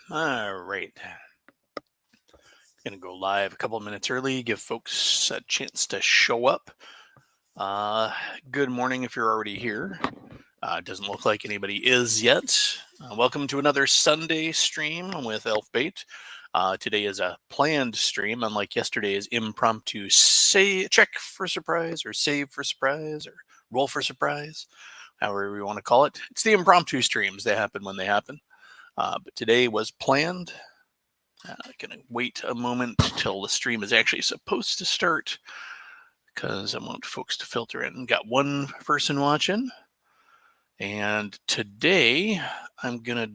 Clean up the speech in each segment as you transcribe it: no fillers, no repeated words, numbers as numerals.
All right. Gonna go live a couple of minutes early, give folks a chance to show up. Uh, Good morning if you're already here. Doesn't look like anybody is yet. Welcome to another Sunday stream with Elfbait. Today is a planned stream, unlike yesterday's impromptu check for surprise or save for surprise or roll for surprise, however you want to call it. It's the impromptu streams. They happen when they happen. But today was planned. Gonna wait a moment till the stream is actually supposed to start because I want folks to filter in. Got one person watching, and today I'm gonna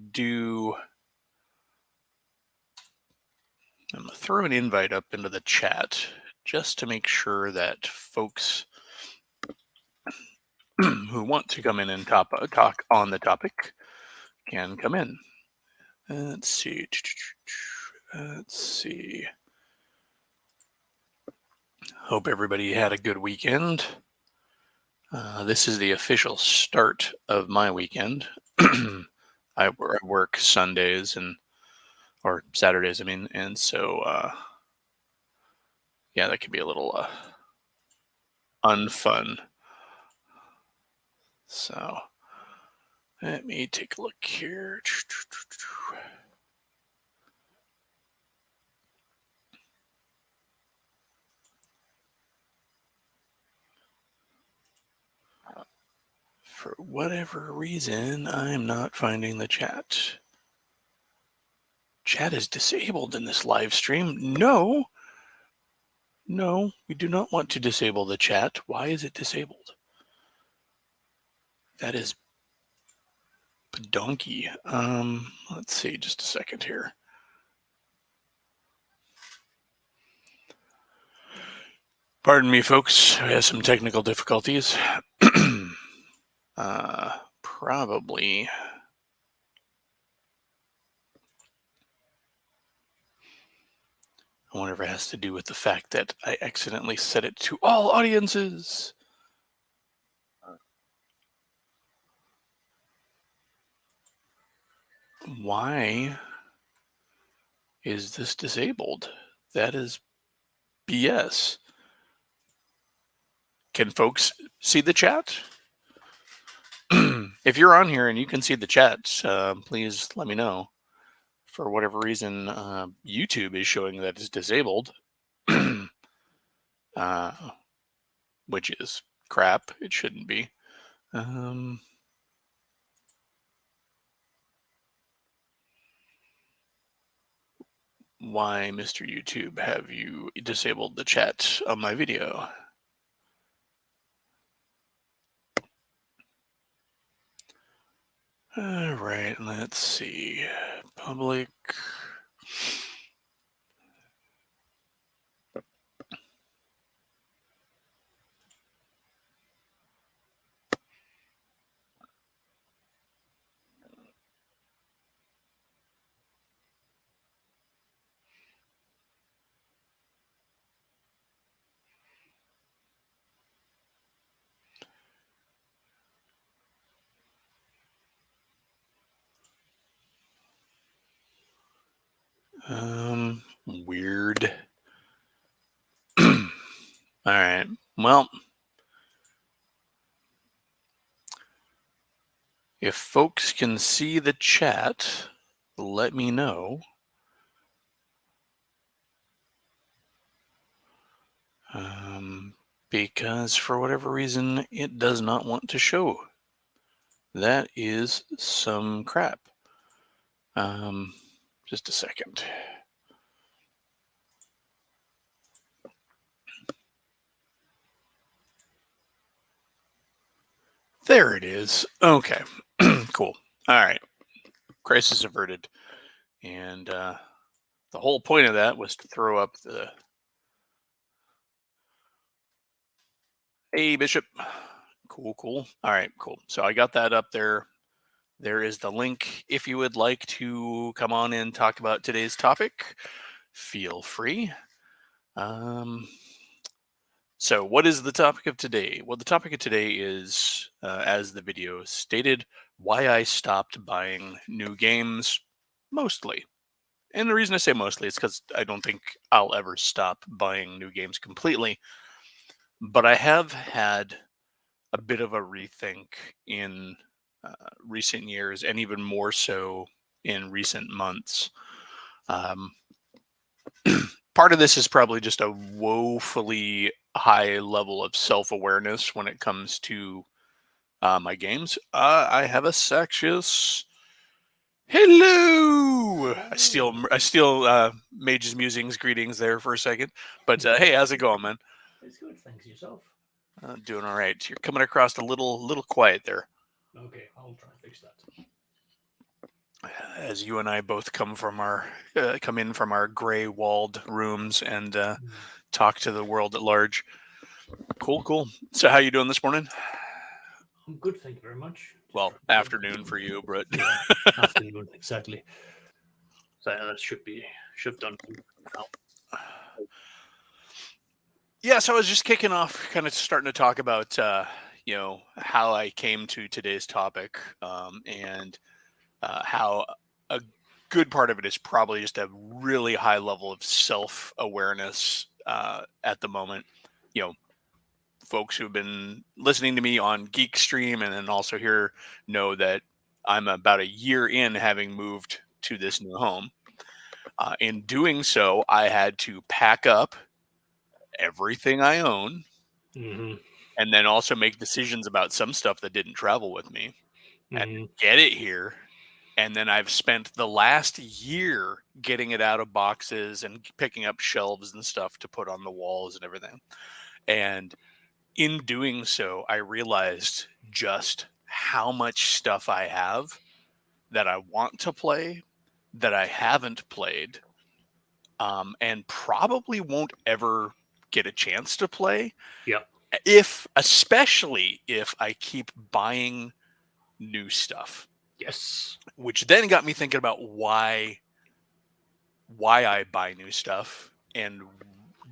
throw an invite up into the chat just to make sure that folks who want to come in and talk on the topic can come in. Let's see. Hope everybody had a good weekend. This is the official start of my weekend. I work Sundays or Saturdays, and so yeah, that can be a little unfun. So let me take a look here. For whatever reason, I'm not finding the chat. Chat is disabled in this live stream. No, we do not want to disable the chat. Why is it disabled? That is donkey. Let's see, just a second here. Pardon me, folks. We have some technical difficulties. Probably. I wonder if it has to do with the fact that I accidentally set it to all audiences. Why is this disabled? That is BS. Can folks see the chat? If you're on here and you can see the chat, please let me know. For whatever reason, YouTube is showing that it's disabled, which is crap. It shouldn't be. Why, Mr. YouTube, have you disabled the chat on my video? All right, let's see. Public. Weird. All right. Well, if folks can see the chat, let me know. Because for whatever reason, it does not want to show. That is some crap. Just a second. There it is. Okay. Cool. All right. Crisis averted. And the whole point of that was to throw up the... Hey, Bishop. Cool. All right, cool. So I got that up there. There is the link. If you would like to come on and talk about today's topic, feel free. So what is the topic of today? Well, the topic of today is, as the video stated, why I stopped buying new games, mostly. And the reason I say mostly is because I don't think I'll ever stop buying new games completely. But I have had a bit of a rethink in recent years, and even more so in recent months. Um, Part of this is probably just a woefully high level of self awareness when it comes to my games. I have a Saxius. Hello. I steal Mage's Musings greetings there for a second, but hey, how's it going, man? It's good, thanks yourself. Doing all right. You're coming across a little quiet there, Okay, I'll try and fix that. as you and I both come in from our gray walled rooms and talk to the world at large. Cool. So, how you doing this morning? I'm good, thank you very much. Well, afternoon for you, but Yeah, afternoon, exactly. So that should have done now. yeah. So I was just kicking off, kind of starting to talk about how I came to today's topic, and how a good part of it is probably just a really high level of self awareness at the moment. You know, folks who've been listening to me on Geek Stream and then also here know that I'm about a year in having moved to this new home. In doing so, I had to pack up everything I own Mm-hmm. and then also make decisions about some stuff that didn't travel with me and Mm-hmm. get it here. And then I've spent the last year getting it out of boxes and picking up shelves and stuff to put on the walls and everything. And in doing so, I realized just how much stuff I have that I want to play, that I haven't played, and probably won't ever get a chance to play. Yep. Especially if I keep buying new stuff, Yes. which then got me thinking about why I buy new stuff and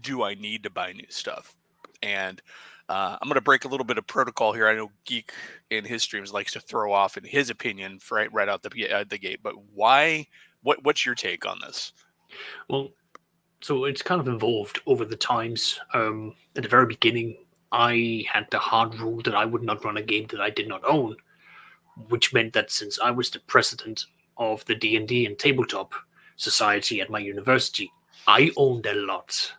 do I need to buy new stuff. And I'm going to break a little bit of protocol here. I know Geek in his streams likes to throw off in his opinion right out the gate. But why? What's your take on this? Well, so it's kind of evolved over the times. At the very beginning, I had the hard rule that I would not run a game that I did not own, which meant that since I was the president of the D&D and tabletop society at my university, I owned a lot.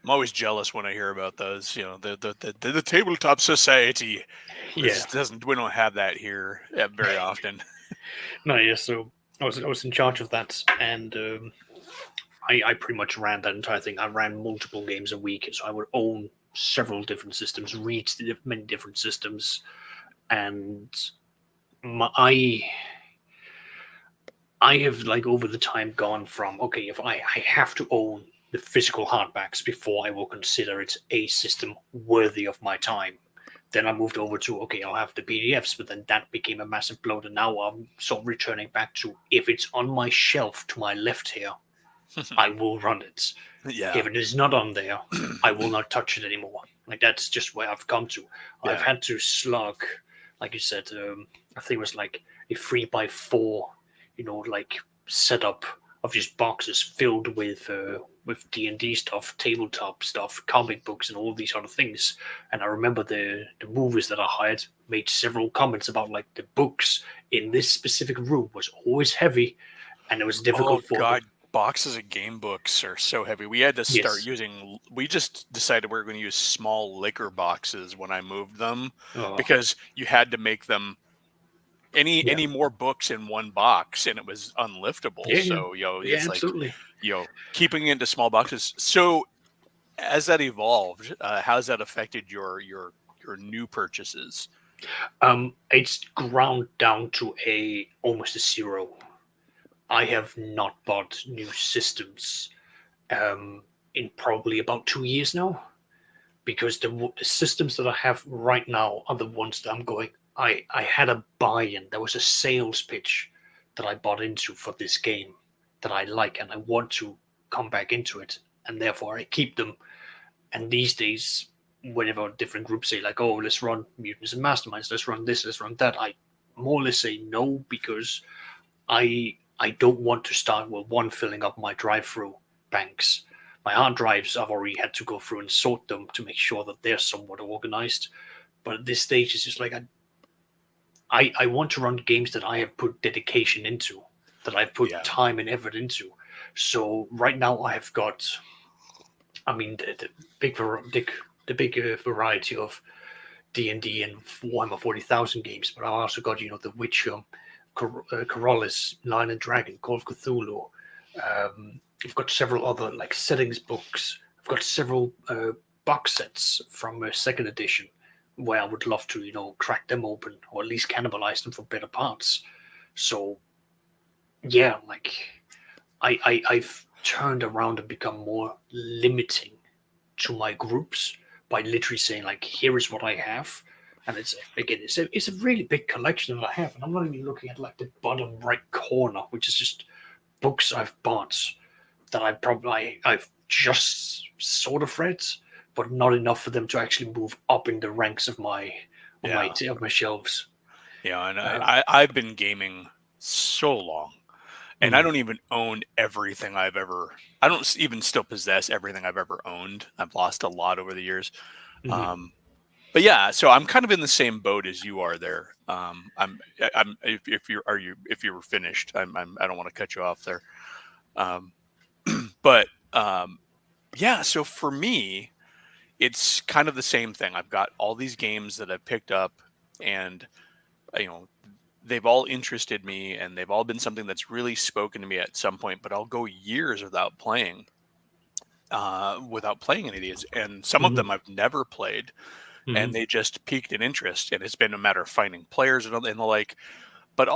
I'm always jealous when I hear about those. You know, the tabletop society. Yeah. We don't have that here very often. No, yeah. So I was in charge of that, and I pretty much ran that entire thing. I ran multiple games a week, so I would own several different systems, read many different systems, and I have, like, over the time gone from, okay, if I have to own the physical hardbacks before I will consider it a system worthy of my time. Then I moved over to, okay, I'll have the PDFs, but then that became a massive bloat, and now I'm sort of returning back to, if it's on my shelf to my left here, I will run it. Yeah. If it is not on there, I will not touch it anymore. Like, that's just where I've come to. Yeah. I've had to slug, like you said, I think it was like a 3x4, like setup of just boxes filled with D&D stuff, tabletop stuff, comic books, and all these other things. And I remember the movies that I hired made several comments about, like, the books in this specific room was always heavy, and it was difficult for God. Boxes of game books are so heavy. We had to start Yes. we just decided we were going to use small liquor boxes when I moved them Oh. because you had to make them any more books in one box and it was unliftable. Yeah, So, it's absolutely. like, keeping it into small boxes. So as that evolved, how's that affected your new purchases? It's ground down to almost a zero. I have not bought new systems in probably about 2 years now, because the systems that I have right now are the ones that I'm going. I had a buy-in. There was a sales pitch that I bought into for this game that I like, and I want to come back into it, and therefore I keep them. And these days, whenever different groups say, like, oh, let's run Mutants and Masterminds, let's run this, let's run that, I more or less say no, because I I don't want to start with one filling up my drive-through banks. My hard drives, I've already had to go through and sort them to make sure that they're somewhat organized. But at this stage, it's just like I want to run games that I have put dedication into, that I've put Yeah. time and effort into. So right now I have got, I mean, the big variety of D&D and Warhammer 40,000 games, but I've also got, The Witcher, Corollas, Lion and Dragon, Call of Cthulhu. I've got several other like settings books. I've got several box sets from second edition where I would love to, crack them open or at least cannibalize them for better parts. So, yeah, like I've turned around and become more limiting to my groups by literally saying like, here is what I have. And it's a really big collection that I have, and I'm not even looking at like the bottom right corner, which is just books I've bought that I've just sort of read, but not enough for them to actually move up in the ranks of my shelves. Yeah, and I've been gaming so long, and I don't even own everything I've ever. I don't even still possess everything I've ever owned. I've lost a lot over the years. But yeah, so I'm kind of in the same boat as you are there. If you were finished, I don't want to cut you off there. But yeah, so for me, it's kind of the same thing. I've got all these games that I've picked up, and they've all interested me, and they've all been something that's really spoken to me at some point. But I'll go years without playing any of these, and some of them I've never played. And they just piqued an interest, and it's been a matter of finding players and the like. But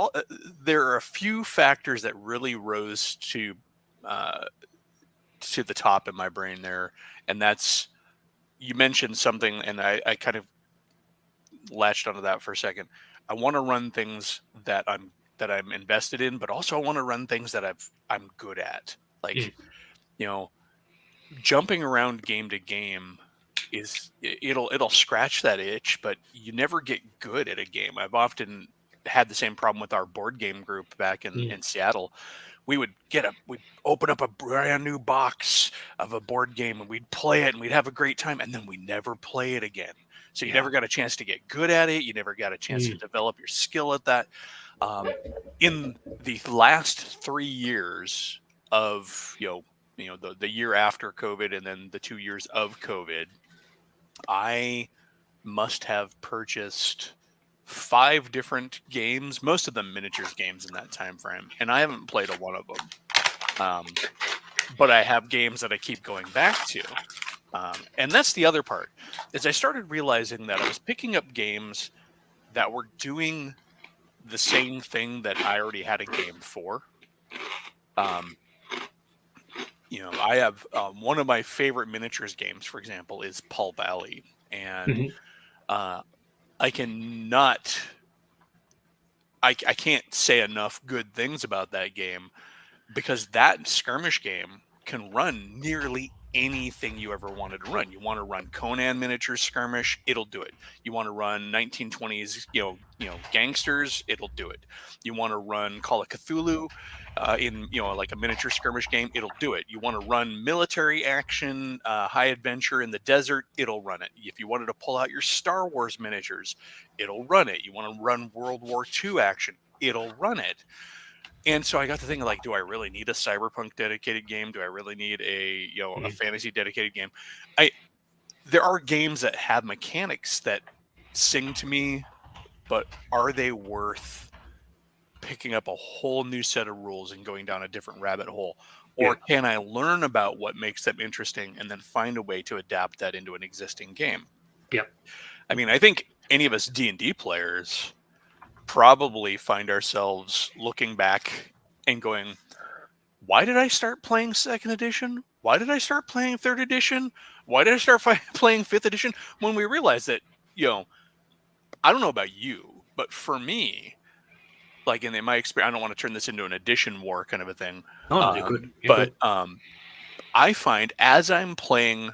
there are a few factors that really rose to the top in my brain there, and that's, you mentioned something, and I kind of latched onto that for a second. I want to run things that I'm invested in, but also I want to run things that I'm good at, like jumping around game to game. It'll scratch that itch, but you never get good at a game. I've often had the same problem with our board game group back in Seattle. We'd open up a brand new box of a board game, and we'd play it, and we'd have a great time, and then we never play it again. So you never got a chance to get good at it. You never got a chance to develop your skill at that. In the last 3 years of the year after COVID, and then the 2 years of COVID, I must have purchased 5 different games, most of them miniatures games in that time frame, and I haven't played a one of them. But I have games that I keep going back to, and that's the other part. Is I started realizing that I was picking up games that were doing the same thing that I already had a game for. I have one of my favorite miniatures games, for example, is Paul Valley, and I can't say enough good things about that game, because that skirmish game can run nearly anything you ever wanted to run. You want to run Conan miniature skirmish, it'll do it. You want to run 1920s, gangsters, it'll do it. You want to run Call of Cthulhu in like a miniature skirmish game, it'll do it. You want to run military action, high adventure in the desert, it'll run it. If you wanted to pull out your Star Wars miniatures, it'll run it. You want to run World War II action, it'll run it. And so I got to thinking, like, do I really need a cyberpunk dedicated game? Do I really need a fantasy dedicated game? There are games that have mechanics that sing to me, but are they worth picking up a whole new set of rules and going down a different rabbit hole? Or can I learn about what makes them interesting and then find a way to adapt that into an existing game? Yep. I mean, I think any of us D&D players probably find ourselves looking back and going, why did I start playing 2nd edition? Why did I start playing 3rd edition? Why did I start playing 5th edition? When we realized that, I don't know about you, but for me, like in my experience, I don't want to turn this into an edition war kind of a thing. No, you're good. But I find as I'm playing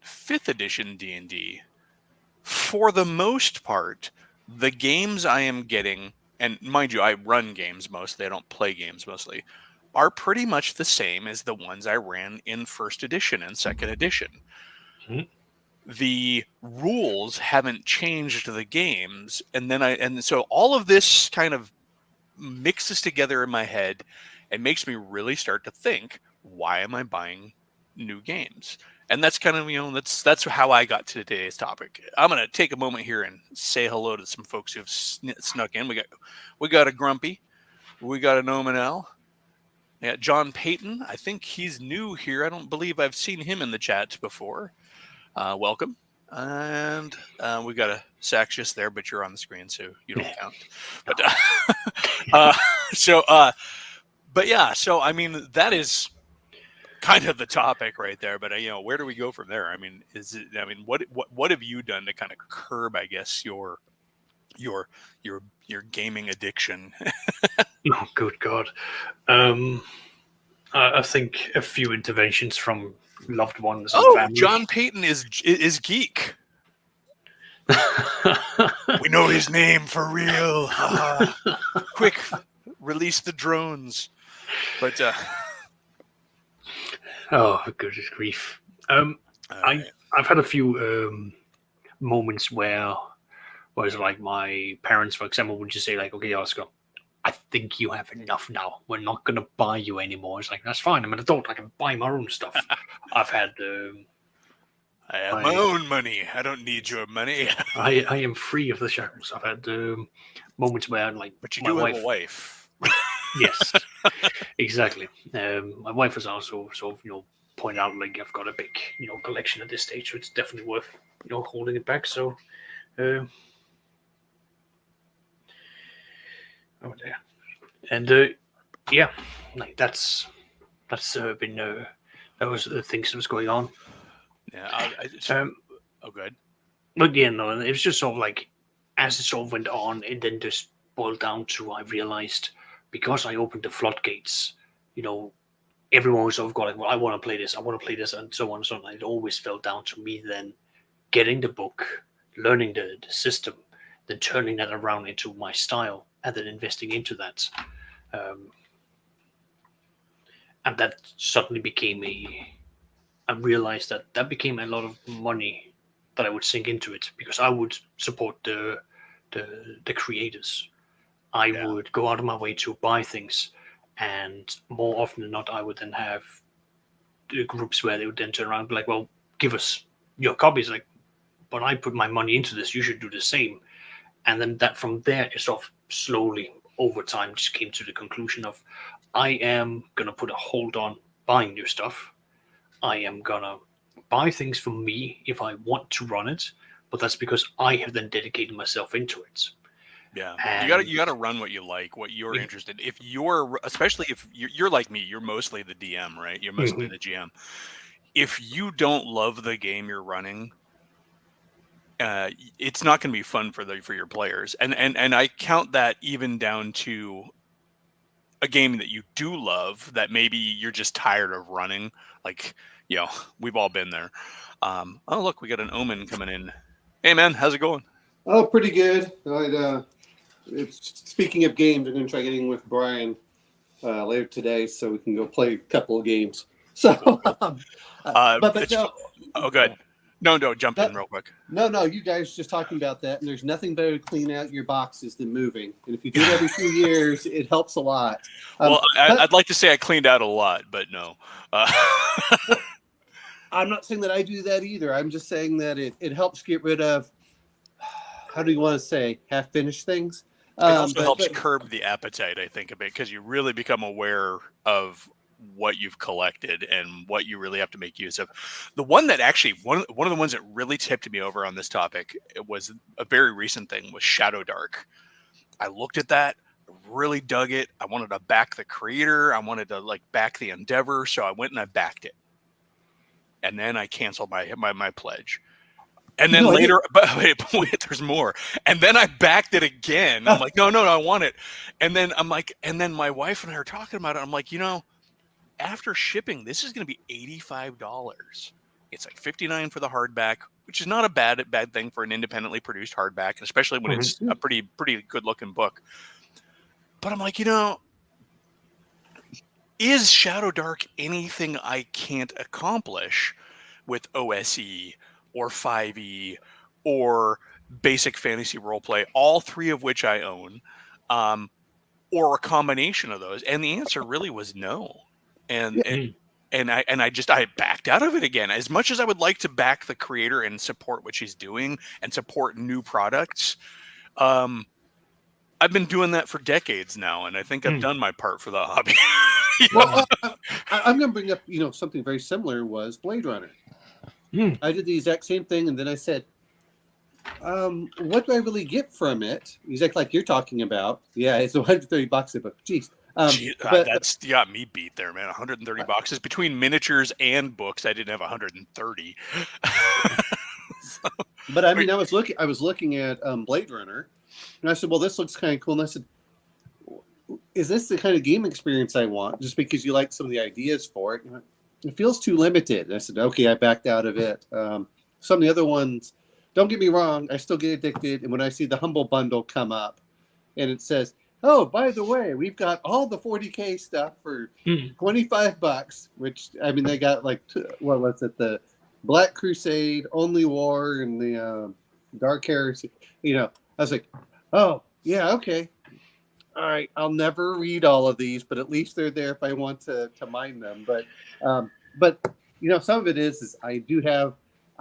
5th edition D&D, for the most part, the games I am getting and mind you, I run games mostly, I don't play games mostly, are pretty much the same as the ones I ran in first edition and second edition. Mhm. The rules haven't changed the games, and so all of this kind of mixes together in my head and makes me really start to think, why am I buying new games? And that's kind of, that's how I got to today's topic. I'm going to take a moment here and say hello to some folks who've snuck in. We got a Grumpy, we got an Omanel, yeah, John Payton. I think he's new here. I don't believe I've seen him in the chat before. Welcome. And we got a Saxius there, but you're on the screen, so you don't count. But but yeah, so I mean, that is kind of the topic right there. But where do we go from there? I mean, what have you done to kind of curb, I guess, your gaming addiction? Oh, good God. I think a few interventions from loved ones and family. John Payton is geek. We know his name for real. Quick, release the drones. But oh, goodness grief. I've had a few moments where it's like my parents, for example, would just say like, "Okay, Oscar, I think you have enough now. We're not going to buy you anymore." It's like, that's fine. I'm an adult. I can buy my own stuff. I've had... I have my own money. I don't need your money. I am free of the shackles. I've had moments where, like, but you do have a wife. Yes, exactly. My wife has also sort of, pointed out, like, I've got a big, collection at this stage, so it's definitely worth, holding it back. So, oh there, and yeah, like that's been that was the things that was going on. Yeah, oh, good. But yeah, no, it was just sort of like, as it sort of went on, it then just boiled down to, I realized, because I opened the floodgates, everyone was sort of going like, well, I want to play this, and so on and so on. It always fell down to me then getting the book, learning the system, then turning that around into my style, and then investing into that. And that suddenly became I realized that became a lot of money that I would sink into it, because I would support the creators. I would go out of my way to buy things, and more often than not, I would then have the groups where they would then turn around and be like, "Well, give us your copies." Like, but I put my money into this. You should do the same. And then that from there, it sort of slowly over time just came to the conclusion of, I am gonna put a hold on buying new stuff. I am gonna buy things for me if I want to run it, but that's because I have then dedicated myself into it. Yeah, you gotta run what you like, what you're interested in. Especially if you're like me, you're mostly the DM, right? You're mostly the GM. If you don't love the game you're running, it's not going to be fun for your players. And I count that even down to a game that you do love that maybe you're just tired of running. Like, we've all been there. Oh, look, we got an Omen coming in. Hey, man, how's it going? Oh, pretty good. Speaking of games, I'm going to try getting with Brian later today so we can go play a couple of games. So, but no. Oh, good. No, jump in real quick. No, you guys just talking about that, and there's nothing better to clean out your boxes than moving. And if you do it every few years, it helps a lot. Well, I'd like to say I cleaned out a lot, but no. I'm not saying that I do that either. I'm just saying that it helps get rid of, how do you want to say, half-finished things? It also helps curb the appetite, I think, a bit, because you really become aware of what you've collected and what you really have to make use of. The one that actually, one of the ones that really tipped me over on this topic, it was a very recent thing, was Shadow Dark. I looked at that, really dug it. I wanted to back the creator. I wanted to back the endeavor. So I went and I backed it. And then I canceled my pledge. And then later, but wait, there's more. And then I backed it again. I'm like, no, I want it. And then I'm like, and then my wife and I are talking about it. I'm like, after shipping, this is going to be $85. It's like $59 for the hardback, which is not a bad thing for an independently produced hardback, especially when it's a pretty good looking book. But I'm like, is Shadow Dark anything I can't accomplish with OSE or 5e or basic fantasy roleplay, all three of which I own, or a combination of those? And the answer really was no. And I backed out of it again. As much as I would like to back the creator and support what she's doing and support new products, I've been doing that for decades now, and I think I've done my part for the hobby. Well, I'm going to bring up, something very similar was Blade Runner. I did the exact same thing, and then I said, what do I really get from it? Exactly like you're talking about. Yeah, it's $130 a book. Jeez. That's got me beat there, man. $130 between miniatures and books. I didn't have 130. But I mean, I was looking at Blade Runner, and I said, well, this looks kind of cool. And I said, is this the kind of game experience I want? Just because you like some of the ideas for it, it feels too limited. And I said, okay, I backed out of it. Some of the other ones, don't get me wrong, I still get addicted. And when I see the Humble Bundle come up, and it says, oh, by the way, we've got all the 40K stuff for $25, which, I mean, they got like, what was it? The Black Crusade, Only War, and the Dark Heresy. I was like, oh, yeah, okay. All right, I'll never read all of these, but at least they're there if I want to mine them. But some of it is I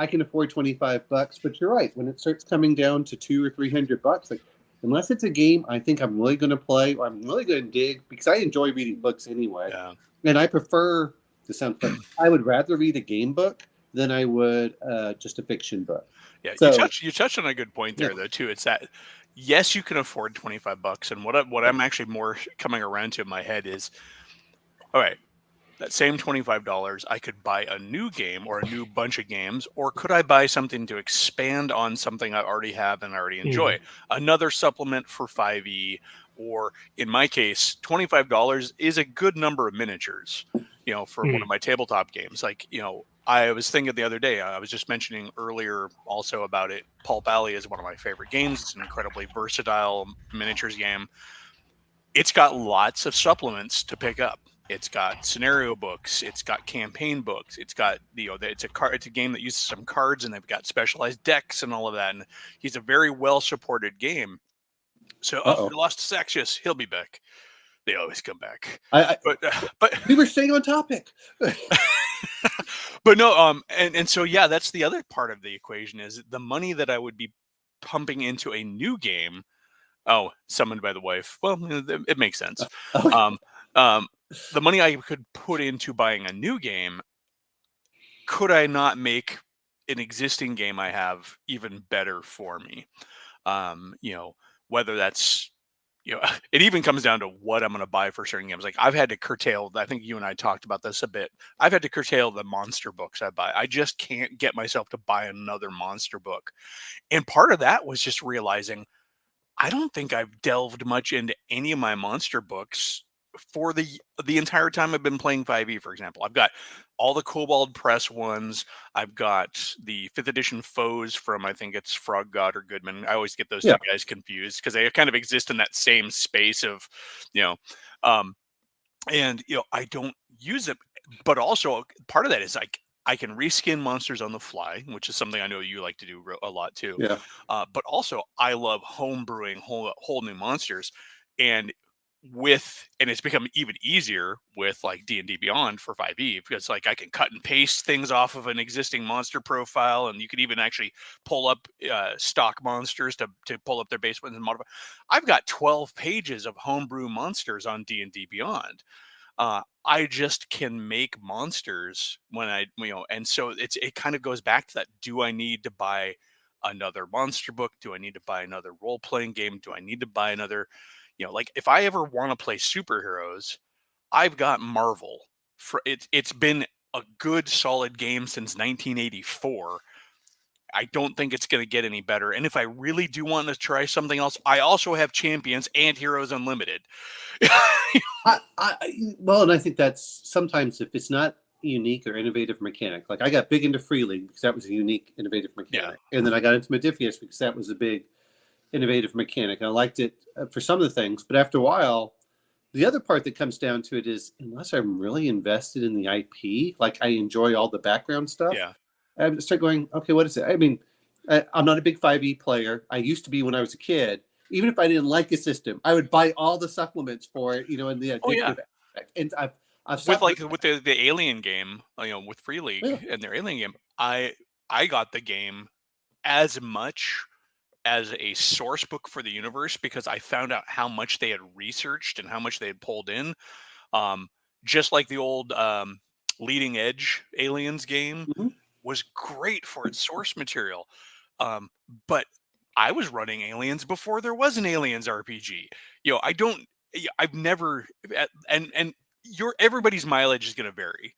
can afford $25, but you're right. When it starts coming down to $200 or $300, like, unless it's a game I think I'm really going to play or I'm really going to dig, because I enjoy reading books anyway. Yeah. And I prefer to sound like I would rather read a game book than I would just a fiction book. Yeah, so, you touched on a good point there, though, too. It's that, yes, you can afford $25, and what I'm actually more coming around to in my head is, all right, that same $25, I could buy a new game or a new bunch of games, or could I buy something to expand on something I already have and already enjoy? Another supplement for 5e, or in my case, $25 is a good number of miniatures, for one of my tabletop games. Like, I was thinking the other day, I was just mentioning earlier also about it. Pulp Alley is one of my favorite games. It's an incredibly versatile miniatures game. It's got lots of supplements to pick up. It's got scenario books. It's got campaign books. It's got, it's a game that uses some cards, and they've got specialized decks and all of that. And he's a very well supported game. So, we lost Saxius. He'll be back. They always come back. But we were staying on topic. But no, and so yeah, that's the other part of the equation is the money that I would be pumping into a new game. Oh, summoned by the wife. Well, it makes sense. The money I could put into buying a new game, could I not make an existing game I have even better for me? Whether that's, it even comes down to what I'm going to buy for certain games. Like, I've had to curtail, I think you and I talked about this a bit. I've had to curtail the monster books I buy. I just can't get myself to buy another monster book. And part of that was just realizing I don't think I've delved much into any of my monster books for the entire time I've been playing 5e, for example. I've got all the Kobold Press ones. I've got the 5th edition foes from, I think it's Frog God or Goodman. I always get those two guys confused because they kind of exist in that same space of, and I don't use it. But also part of that is like, I can reskin monsters on the fly, which is something I know you like to do a lot too. Yeah. But also I love homebrewing whole new monsters, and it's become even easier with like D&D Beyond for 5e, because like I can cut and paste things off of an existing monster profile, and you can even actually pull up stock monsters to pull up their basements and modify. I've got 12 pages of homebrew monsters on D&D Beyond. I just can make monsters when and so it kind of goes back to that. Do I need to buy another monster book? Do I need to buy another role-playing game? Do I need to buy another, like if I ever want to play superheroes, I've got Marvel. It's been a good solid game since 1984. I don't think it's going to get any better. And if I really do want to try something else, I also have Champions and Heroes Unlimited. Well, and I think that's sometimes if it's not a unique or innovative mechanic, like I got big into Free League because that was a unique, innovative mechanic. And then I got into Modiphius because that was a big innovative mechanic. I liked it for some of the things, but after a while, the other part that comes down to it is unless I'm really invested in the IP, like I enjoy all the background stuff, Yeah. I start going, okay, what is it? I mean, I'm not a big 5e player. I used to be when I was a kid. Even if I didn't like a system, I would buy all the supplements for it, and the Oh yeah. addictive aspect. And I've With stopped. with the Alien game, with Free Yeah. League and their Alien game, I got the game as much as a source book for the universe because I found out how much they had researched and how much they had pulled in. Um, just like the old Leading Edge Aliens game Mhm. was great for its source material. But I was running Aliens before there was an Aliens RPG. I don't. I've never and everybody's mileage is going to vary.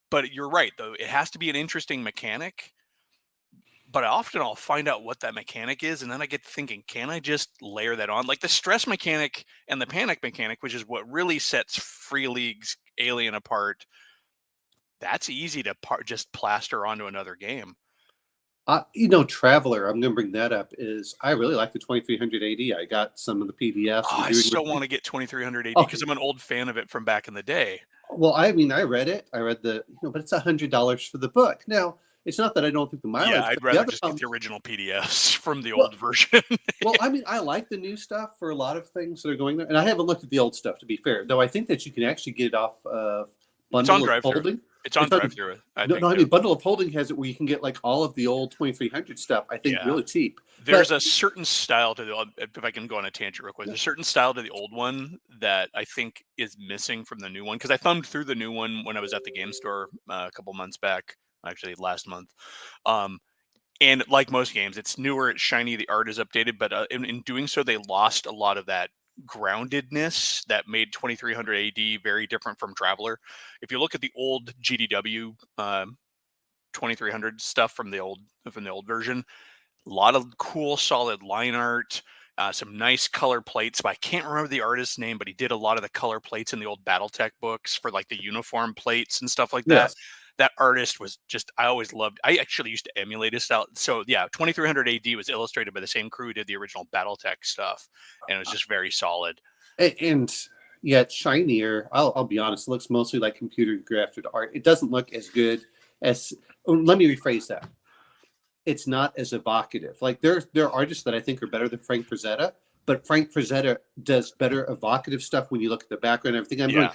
But you're right though; it has to be an interesting mechanic. But I'll find out what that mechanic is, and then I get thinking, can I just layer that on? Like the stress mechanic and the panic mechanic, which is what really sets Free League's Alien apart. That's easy to just plaster onto another game. Traveler, I'm going to bring that up, is I really like the 2300 AD. I got some of the PDFs. Oh, I still want to get 2300 AD Oh. because I'm an old fan of it from back in the day. Well, I mean, I read it. I read but it's $100 for the book. Now, it's not that I don't think the mileage. Yeah, I'd but the rather other just get the problem- original PDFs from the Well- old version. Well, I mean, I like the new stuff for a lot of things that are going there, and I haven't looked at the old stuff to be fair. Though I think that you can actually get it off of Bundle of drive-thru. Holding. It's on It's on- drive-through. I No, think I too. mean Bundle of Holding has it where you can get like all of the old 2300 stuff. I think Yeah. really cheap. There's But- a certain style to the. If I can go on a tangent real quick, there's a certain style to the old one that I think is missing from the new one because I thumbed through the new one when I was at the game store a couple months back, actually last month. And like most games, it's newer, it's shiny, the art is updated, but in doing so, they lost a lot of that groundedness that made 2300 AD very different from Traveler. If you look at the old GDW 2300 stuff from the old version, a lot of cool, solid line art, some nice color plates. But I can't remember the artist's name, but he did a lot of the color plates in the old BattleTech books for like the uniform plates and stuff like that. Yes. That artist was just, I always loved. I actually used to emulate his style. So yeah, 2300 AD was illustrated by the same crew who did the original BattleTech stuff, and it was just very solid. And yeah, it's shinier. I'll be honest. It looks mostly like computer graphic art. It doesn't look as good as. Let me rephrase that. It's not as evocative. Like there are artists that I think are better than Frank Frazetta, but Frank Frazetta does better evocative stuff when you look at the background and everything. I'm Yeah.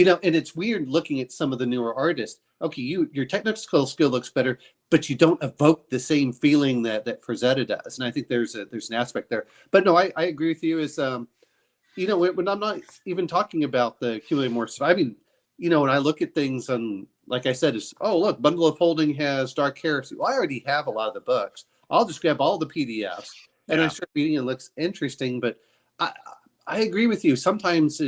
going, and it's weird looking at some of the newer artists. Okay, your technical skill looks better, but you don't evoke the same feeling that Frazetta does. And I think there's an aspect there. But no, I agree with you. Is when I'm not even talking about the accumulating more stuff. I mean, when I look at things on, like I said, is look, Bundle of Holding has Dark Heresy. Well, I already have a lot of the books. I'll just grab all the PDFs and I Yeah. start reading. It looks interesting, but I agree with you. Sometimes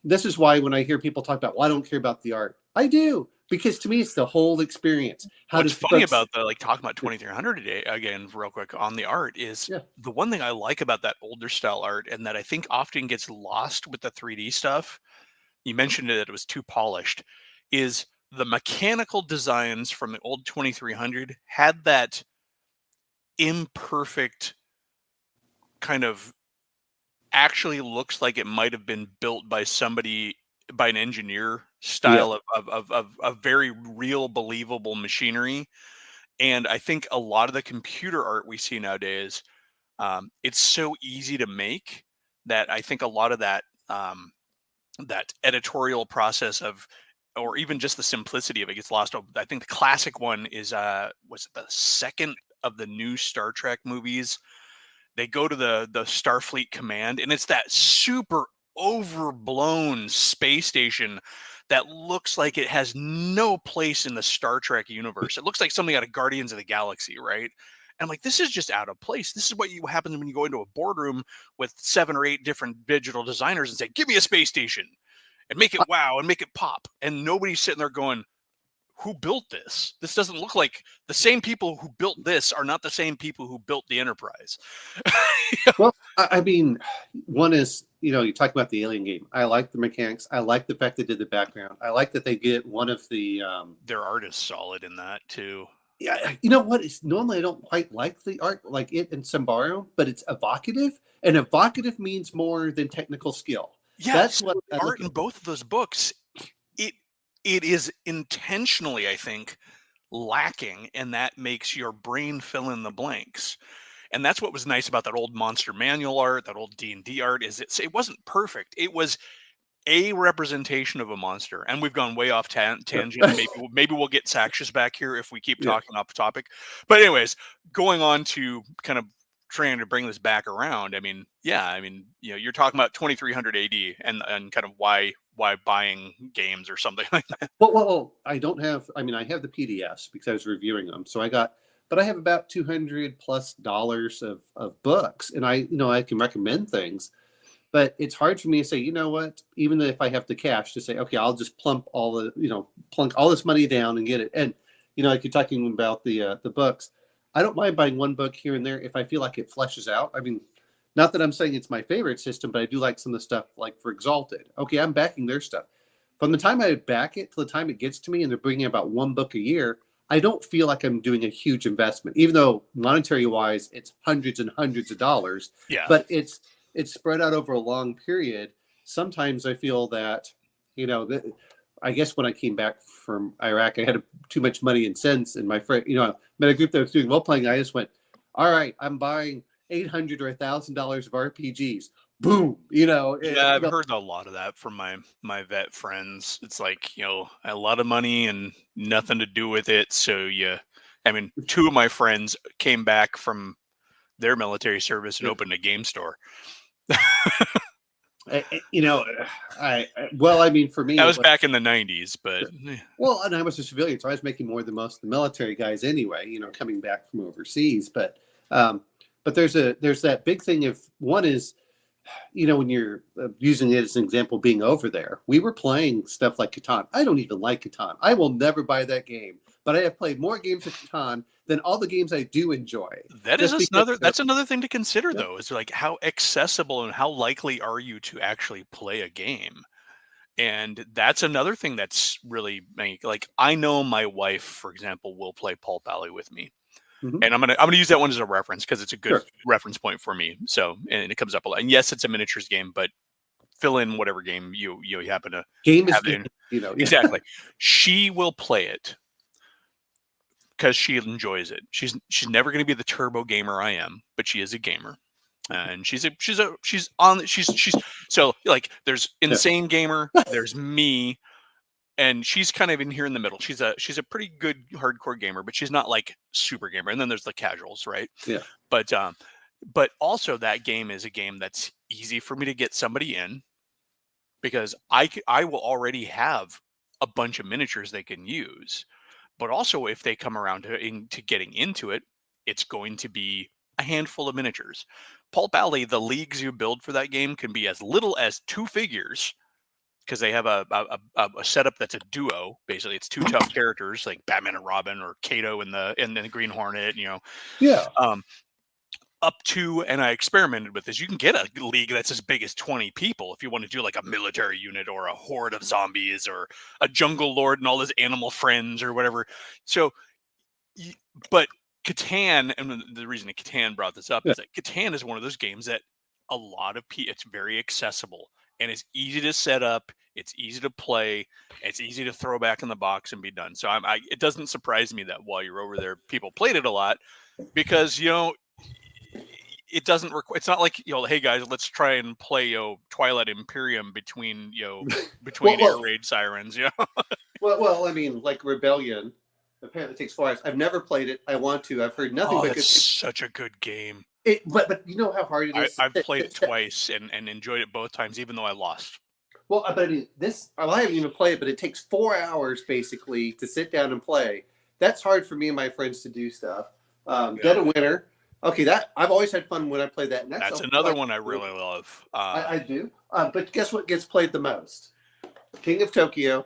this is why when I hear people talk about, well, I don't care about the art. I do, because to me it's the whole experience. What's funny about talking about 2300 today again, real quick on the art is Yeah. the one thing I like about that older style art and that I think often gets lost with the 3D stuff. You mentioned that it was too polished. Is the mechanical designs from the old 2300 had that imperfect kind of actually looks like it might have been built by somebody, by an engineer style of very real, believable machinery. And I think a lot of the computer art we see nowadays, it's so easy to make that I think a lot of that that editorial process or even just the simplicity of it gets lost. I think the classic one is was it the second of the new Star Trek movies? They go to the Starfleet command, and it's that super overblown space station that looks like it has no place in the Star Trek universe. It looks like something out of Guardians of the Galaxy, right? And I'm like, this is just out of place. This is what happens when you go into a boardroom with 7 or 8 different digital designers and say, give me a space station and make it wow and make it pop. And nobody's sitting there going, who built this? This doesn't look like the same people who built this are not the same people who built the Enterprise. Well, I mean, one is, you talk about the Alien game. I like the mechanics. I like the fact they did the background. I like that they get one of the Their art is solid in that too. Yeah, you know what? It's normally I don't quite like the art, like it in Symbaroum, but it's evocative, and evocative means more than technical skill. Yeah, That's so what I the look art at. in both of those books, it it is intentionally, I think, lacking, and that makes your brain fill in the blanks. And that's what was nice about that old Monster Manual art, that old D&D art, is it wasn't perfect. It was a representation of a monster. And we've gone way off tangent. Yeah. Maybe we'll get Saxious back here if we keep Yeah. talking off the topic. But anyways, going on to kind of trying to bring this back around. I mean, yeah, I mean, you're talking about 2300 AD and kind of why buying games or something like that. Well, I don't have. I mean, I have the PDFs because I was reviewing them. So but I have about $200+ of books, and I can recommend things. But it's hard for me to say, you know what? Even if I have the cash to say, okay, I'll just plunk all this money down and get it. And like you're talking about the books, I don't mind buying one book here and there if I feel like it fleshes out. I mean, not that I'm saying it's my favorite system, but I do like some of the stuff like for Exalted. Okay, I'm backing their stuff. From the time I back it to the time it gets to me, and they're bringing about one book a year, I don't feel like I'm doing a huge investment, even though monetary wise, it's hundreds and hundreds of dollars. Yeah. But it's spread out over a long period. Sometimes I feel that, I guess when I came back from Iraq, I had too much money and sense, and my friend, met a group that was doing role playing. I just went, all right, I'm buying $800 or $1,000 of RPGs. Boom, Yeah, I've heard a lot of that from my vet friends. It's like, a lot of money and nothing to do with it. So I mean, two of my friends came back from their military service and opened a game store. I mean, for me, That was back in the 90s, but well, and I was a civilian, so I was making more than most of the military guys anyway. Coming back from overseas, but there's that big thing of one is, when you're using it as an example, being over there, we were playing stuff like Catan. I don't even like Catan. I will never buy that game, but I have played more games of Catan than all the games I do enjoy. That's another thing to consider, though, is like how accessible and how likely are you to actually play a game? And that's another thing that's really like, I know my wife, for example, will play Paul Pally with me. Mhm. And I'm gonna use that one as a reference because it's a good Sure. reference point for me. So, and it comes up a lot. And yes, it's a miniatures game, but fill in whatever game you happen to Game is have game, in. Exactly. She will play it because she enjoys it. She's never going to be the turbo gamer I am, but she is a gamer. And she's so like there's insane gamer, there's me, and she's kind of in here in the middle. She's a pretty good hardcore gamer, but she's not like super gamer. And then there's the casuals, right? Yeah. But also that game is a game that's easy for me to get somebody in because I will already have a bunch of miniatures they can use. But also if they come around to getting into it, it's going to be a handful of miniatures. Paul Pally, the leagues you build for that game can be as little as 2 figures because they have a setup that's a duo. Basically, it's 2 tough characters like Batman and Robin or Kato and the Green Hornet. Yeah. Up to, and I experimented with this. You can get a league that's as big as 20 people if you want to do like a military unit or a horde of zombies or a jungle lord and all his animal friends or whatever. So, but Catan, and the reason that Catan brought this up is that Catan is one of those games that a lot of people, it's very accessible and it's easy to set up. It's easy to play. It's easy to throw back in the box and be done. So it doesn't surprise me that while you're over there, people played it a lot because, it doesn't require. It's not like, hey guys, let's try and play Twilight Imperium between air raid sirens. Well, I mean, like Rebellion, apparently takes 4 hours. I've never played it. I want to. I've heard nothing but good. It's such a good game. But you know how hard it is. I've played it twice and enjoyed it both times, even though I lost. Well, but I mean, I haven't even played it, but it takes 4 hours basically to sit down and play. That's hard for me and my friends to do stuff. Dead of Winter. Okay, that I've always had fun when I play that. And that's another one I really love. I do. But guess what gets played the most? King of Tokyo.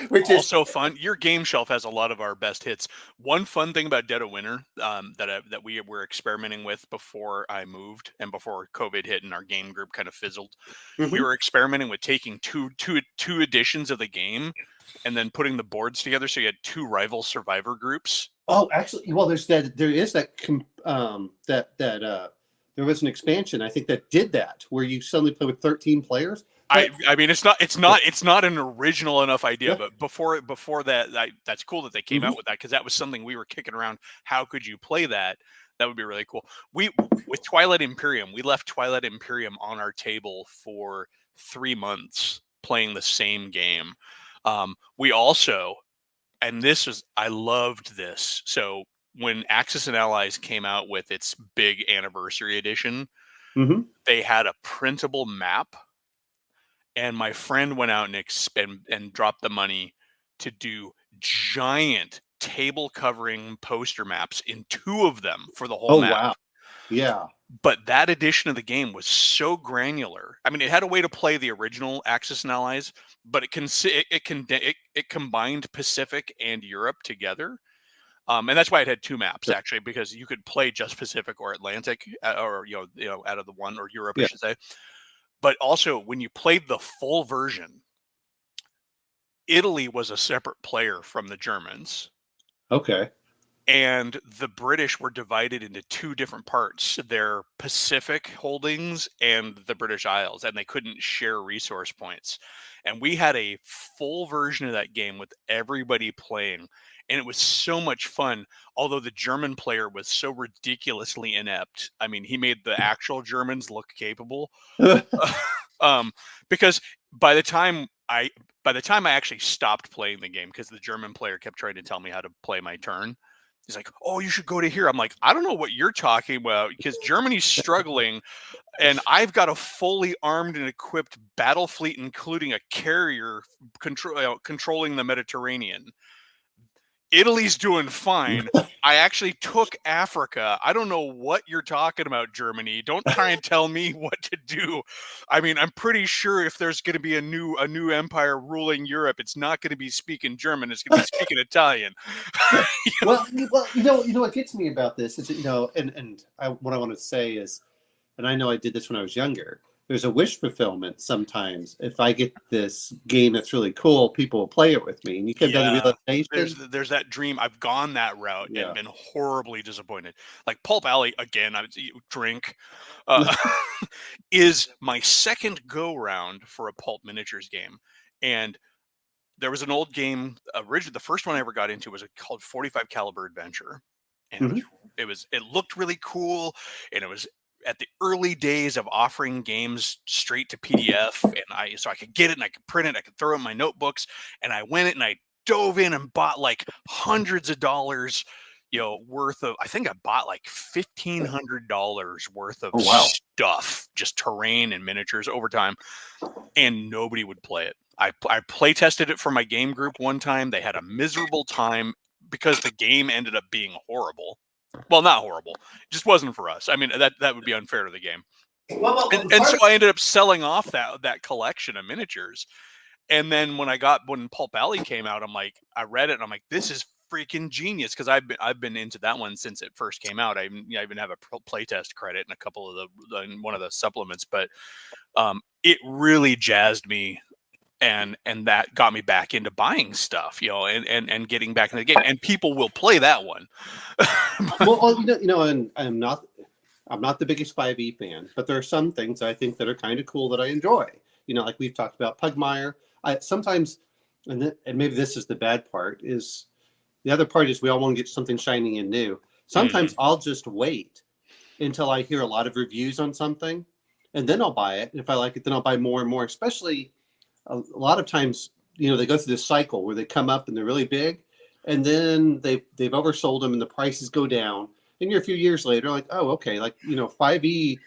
Which is Also fun. Your game shelf has a lot of our best hits. One fun thing about Dead of Winter that we were experimenting with before I moved and before COVID hit and our game group kind of fizzled. We Mhm. were experimenting with taking two editions of the game and then putting the boards together, so you had two rival survivor groups. Oh, actually, well, there is that there was an expansion I think that did that where you suddenly play with 13 players. I mean, it's not an original enough idea, Yeah. but before that, that's cool that they came Mhm. out with that, because that was something we were kicking around. How could you play that? That would be really cool. With Twilight Imperium, we left Twilight Imperium on our table for 3 months playing the same game. We also, and I loved this. So when Axis and Allies came out with its big anniversary edition, Mhm. they had a printable map, and my friend went out and dropped the money to do giant table covering poster maps in 2 of them for the whole Oh map. wow, yeah. But that edition of the game was so granular. I mean, it had a way to play the original Axis and Allies, but it combined Pacific and Europe together. And that's why it had 2 maps, Sure. actually, because you could play just Pacific or Atlantic, or out of the one, or Europe, I Yeah. should say. But also, when you played the full version, Italy was a separate player from the Germans, Okay. and the British were divided into 2 different parts: their Pacific holdings and the British Isles, and they couldn't share resource points. And we had a full version of that game with everybody playing, and it was so much fun. Although the German player was so ridiculously inept. I mean, he made the actual Germans look capable. um, because by the time I actually stopped playing the game, because the German player kept trying to tell me how to play my turn. He's like, "Oh, you should go to here." I'm like, "I don't know what you're talking about, because Germany's struggling, and I've got a fully armed and equipped battle fleet, including a carrier controlling the Mediterranean. Italy's doing fine. I actually took Africa. I don't know what you're talking about, Germany. Don't try and tell me what to do. I mean, I'm pretty sure if there's going to be a new empire ruling Europe, it's not going to be speaking German. It's going to be speaking Italian." Well, you know what gets me about this is what I want to say is, and I know I did this when I was younger. There's a wish fulfillment sometimes. If I get this game that's really cool, people will play it with me, and you come down to realization. There's that dream. I've gone that route Yeah. and been horribly disappointed. Like Pulp Alley, again, I would drink, uh, is my second go round for a Pulp Miniatures game. And there was an old game, originally the first one I ever got into was called 45 Caliber Adventure, and Mhm. it looked really cool, and it was at the early days of offering games straight to PDF, and so I could get it and I could print it, I could throw it in my notebooks, and I went it and I dove in and bought like hundreds of dollars, worth of. I think I bought like $1,500 worth of Oh, wow. stuff, just terrain and miniatures over time, and nobody would play it. I play tested it for my game group one time. They had a miserable time because the game ended up being horrible. Well, not horrible. It just wasn't for us. I mean, that would be unfair to the game. And so I ended up selling off that collection of miniatures. And then when Pulp Alley came out, I read it and I'm like, this is freaking genius, because I've been into that one since it first came out. I even have a playtest credit in a couple of in one of the supplements, but it really jazzed me. And that got me back into buying stuff, and getting back in the game. And people will play that one. well, and I'm not the biggest 5e fan, but there are some things I think that are kind of cool that I enjoy. Like we've talked about Pugmire. I sometimes, and maybe this is the bad part, is the other part is we all want to get something shiny and new. Sometimes I'll just wait until I hear a lot of reviews on something, and then I'll buy it. And if I like it, then I'll buy more and more, especially a lot of times, they go through this cycle where they come up and they're really big, and then they've oversold them and the prices go down. And you're a few years later, like, oh, okay, 5e.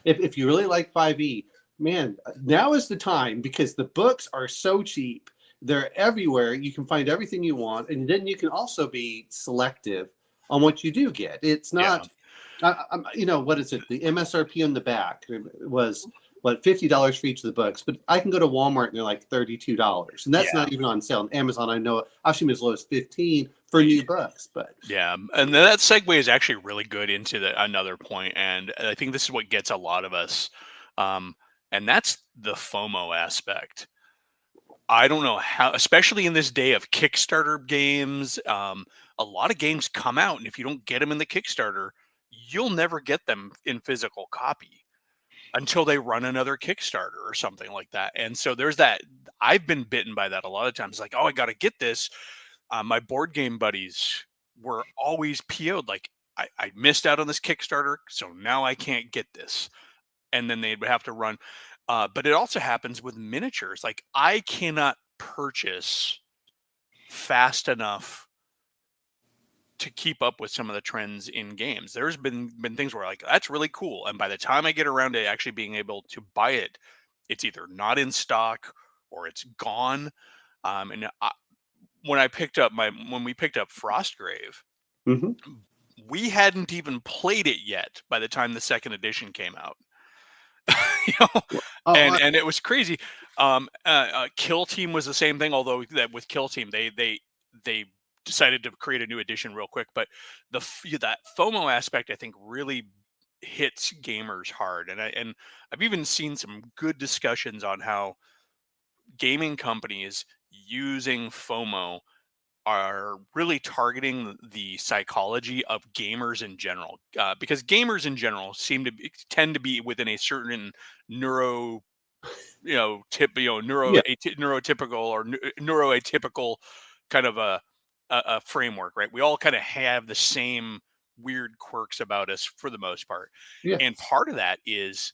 If you really like 5e, man, now is the time, because the books are so cheap. They're everywhere. You can find everything you want, and then you can also be selective on what you do get. It's not, what is it? The MSRP on the back was $50 for each of the books, but I can go to Walmart and they're like $32, and that's Yeah. not even on sale. On Amazon, I know I've seen as low as 15 for new books, but Yeah, and then that segue is actually really good into another point, and I think this is what gets a lot of us, and that's the FOMO aspect. I don't know how, especially in this day of Kickstarter games, a lot of games come out, and if you don't get them in the Kickstarter, you'll never get them in physical copy until they run another Kickstarter or something like that. And so there's that. I've been bitten by that a lot of times. Like, oh, I got to get this. My board game buddies were always PO'd. Like, I missed out on this Kickstarter, so now I can't get this. And then they'd have to run. But it also happens with miniatures. Like, I cannot purchase fast enough to keep up with some of the trends in games. There's been things where, like, that's really cool, and by the time I get around to actually being able to buy it, it's either not in stock or it's gone. And when we picked up Frostgrave, Mhm. we hadn't even played it yet by the time the second edition came out. You know, Oh, and it was crazy. Kill Team was the same thing, although that with Kill Team they decided to create a new edition real quick. But that FOMO aspect, I think, really hits gamers hard, and I've even seen some good discussions on how gaming companies using FOMO are really targeting the psychology of gamers in general, because gamers in general tend to be within a certain neuro, Yeah. neurotypical or neuroatypical kind of a framework, right? We all kind of have the same weird quirks about us for the most part, Yeah. and part of that is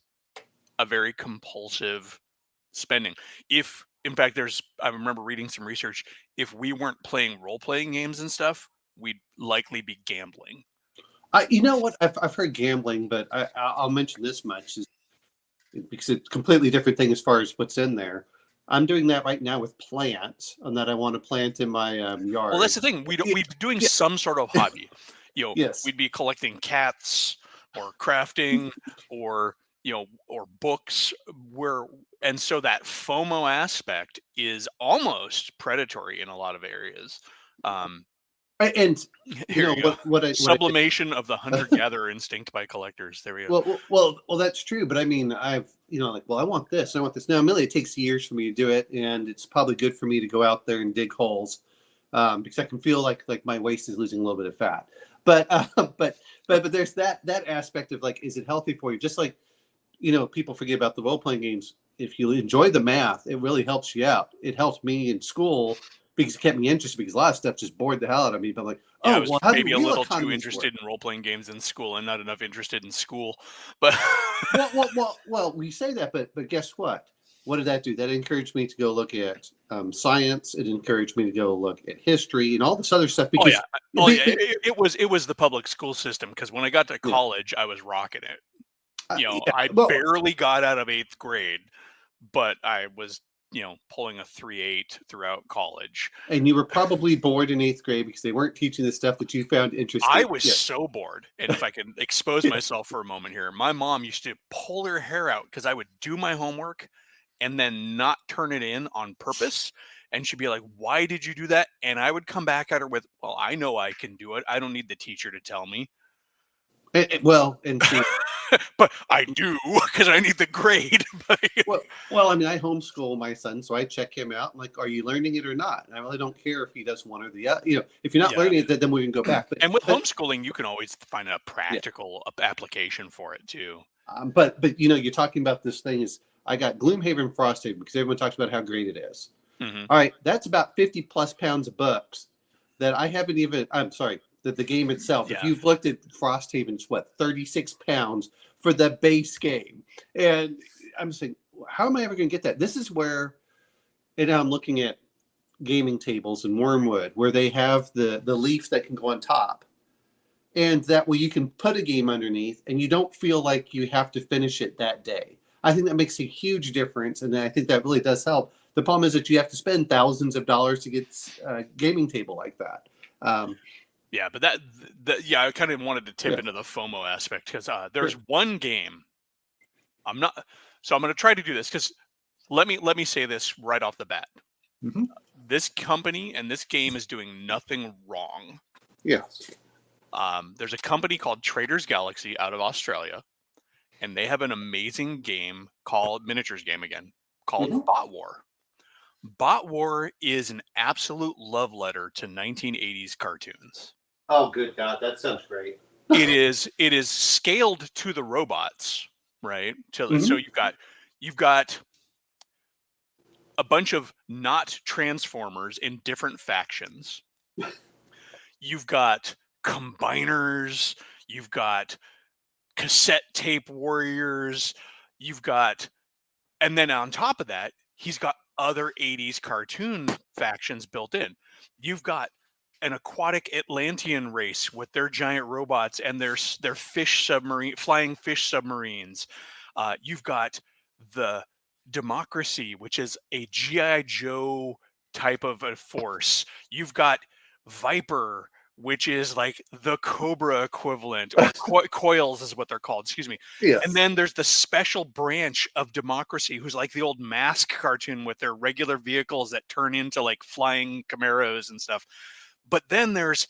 a very compulsive spending. If in fact I remember reading some research, if we weren't playing role-playing games and stuff, we'd likely be gambling. You know what? I've heard gambling, but I'll mention this much is because it's a completely different thing as far as what's in there. I'm doing that right now with plants, and that I want to plant in my yard. Well, that's the thing. We'd be doing Yeah. some sort of hobby. Yes. We'd be collecting cats or crafting or or books, and so that FOMO aspect is almost predatory in a lot of areas. And Here you you know go. what I Sublimation of the hunter-gatherer instinct by collectors. There we go. well, that's true. But I mean, I want this. I want this. Now, admittedly, it takes years for me to do it, and it's probably good for me to go out there and dig holes, because I can feel like my waist is losing a little bit of fat. But but there's that aspect of, like, is it healthy for you? Just like, people forget about the role playing games. If you enjoy the math, it really helps you out. It helps me in school because it kept me interested, because a lot of stuff just bored the hell out of me. But like, Yeah, I oh, was well, how do maybe a real little too economies interested work? in role-playing games in school and not enough interested in school. But Well, we say that, but guess what? What did that do? That encouraged me to go look at science. It encouraged me to go look at history and all this other stuff. oh Because yeah, oh yeah, it was the public school system, because when I got to Yeah. college, I was rocking it. Yeah, I well, barely got out of 8th grade, but I was pulling a 3.8 throughout college. and you were probably bored in 8th grade because they weren't teaching the stuff that you found interesting. I was Yeah. so bored. And if I can expose myself for a moment here, my mom used to pull her hair out because I would do my homework and then not turn it in on purpose. And she'd be like, "Why did you do that?" And I would come back at her with, "Well, I know I can do it. I don't need the teacher to tell me." And see, But I do, because I need the grade. well, I mean, I homeschool my son, so I check him out. I'm like, are you learning it or not? And I really don't care if he does one or the other. If you're not Yeah. learning it, then we can go back. But, And with but, homeschooling, you can always find a practical application for it too. but you're talking about this thing is, I got Gloomhaven, Frosthaven, because everyone talks about how great it is. Mhm. All right, that's about 50 plus pounds of books that I haven't even. I'm sorry, that the game itself. If Yeah. you've looked at Frosthaven's, 36 pounds for the base game, and I'm saying, how am I ever going to get that? This is where, and now I'm looking at gaming tables in Wormwood where they have the leaf that can go on top, and that way you can put a game underneath, and you don't feel like you have to finish it that day. I think that makes a huge difference, and I think that really does help. The problem is that you have to spend thousands of dollars to get a gaming table like that. Yeah, but I kind of wanted to tip into the FOMO aspect, because there's one game. So I'm going to try to do this because let me say this right off the bat. Mhm. This company and this game is doing nothing wrong. Yes. There's a company called Traders Galaxy out of Australia, and they have an amazing game called miniatures game again called Mhm. Bot War. Bot War is an absolute love letter to 1980s cartoons. Oh, good God, that sounds great. It is scaled to the robots, right? So you've got a bunch of not Transformers in different factions. You've got combiners, you've got cassette tape warriors, you've got, and then on top of that, he's got other 80s cartoon factions built in. You've got an aquatic Atlantean race with their giant robots and their flying fish submarines. You've got the Democracy, which is a GI Joe type of a force. You've got Viper, which is like the Cobra equivalent, or coils is what they're called. Excuse me. Yes. And then there's the special branch of Democracy, who's like the old Mask cartoon with their regular vehicles that turn into like flying Camaros and stuff. But then there's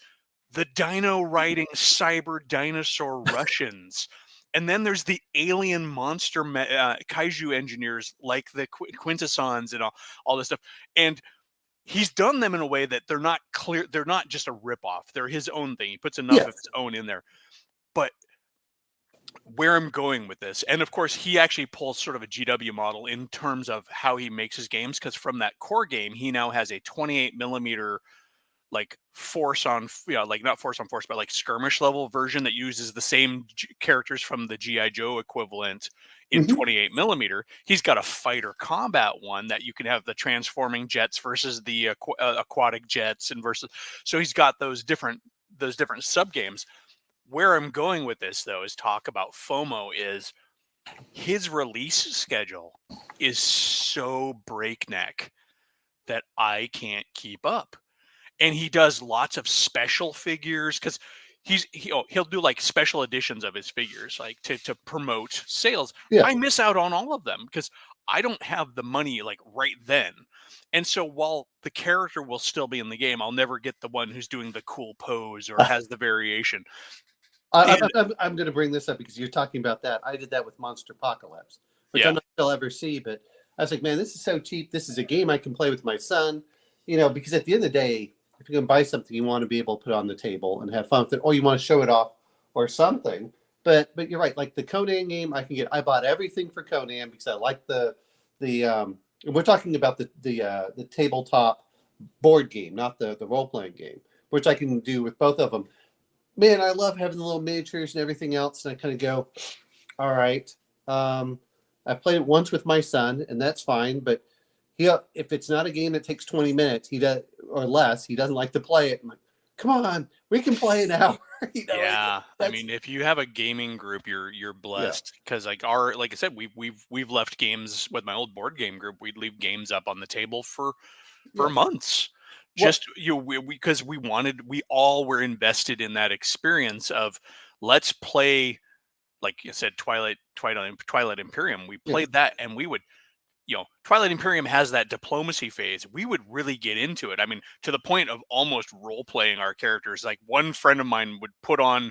the dino riding cyber dinosaur Russians. And then there's the alien monster kaiju engineers like the Quintessons and all this stuff. And he's done them in a way that they're not clear. They're not just a ripoff. They're his own thing. He puts enough of his own in there. But where I'm going with this, and of course, he actually pulls sort of a GW model in terms of how he makes his games, because from that core game, he now has a 28 millimeter like force on, like not force on force, but like skirmish level version that uses the same characters from the GI Joe equivalent in 28 millimeter. He's got a fighter combat one that you can have the transforming jets versus the aquatic jets and versus. So he's got those different sub games. Where I'm going with this though is talk about FOMO is his release schedule is so breakneck that I can't keep up. And he does lots of special figures because he'll do like special editions of his figures, like to promote sales. Yeah. I miss out on all of them because I don't have the money like right then. And so while the character will still be in the game, I'll never get the one who's doing the cool pose or has the variation. I'm going to bring this up because you're talking about that. I did that with Monster Apocalypse, which I'm not sure I'll ever see. But I was like, man, this is so cheap. This is a game I can play with my son. Because at the end of the day, if you're going to buy something, you want to be able to put it on the table and have fun with it, or you want to show it off or something. But you're right. Like the Conan game, I bought everything for Conan because I like the we're talking about the tabletop board game, not the role playing game, which I can do with both of them. Man, I love having the little miniatures and everything else, and I kind of go, all right. I've played it once with my son, and that's fine, but if it's not a game that takes 20 minutes, or less, he doesn't like to play it. I'm like, come on, we can play an hour. I mean, if you have a gaming group, you're blessed because like I said, we've left games with my old board game group. We'd leave games up on the table for months. Just because we all were invested in that experience of let's play, like you said, Twilight Imperium. We played that, and we would, Twilight Imperium has that diplomacy phase. We would really get into it. I mean, to the point of almost role playing our characters. Like one friend of mine would put on,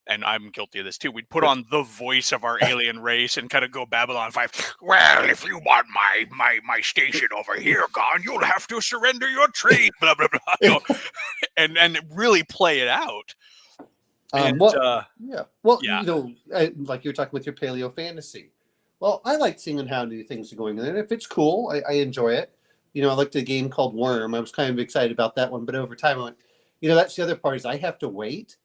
and I'm guilty of this too, we'd put on the voice of our alien race and kind of go Babylon 5. Well, if you want my station over here gone, you'll have to surrender your tree, blah, blah, blah. And really play it out. Like you're talking with your paleo fantasy. Well, I like seeing how new things are going. And if it's cool, I enjoy it. I liked a game called Worm. I was kind of excited about that one. But over time, I went, that's the other part is I have to wait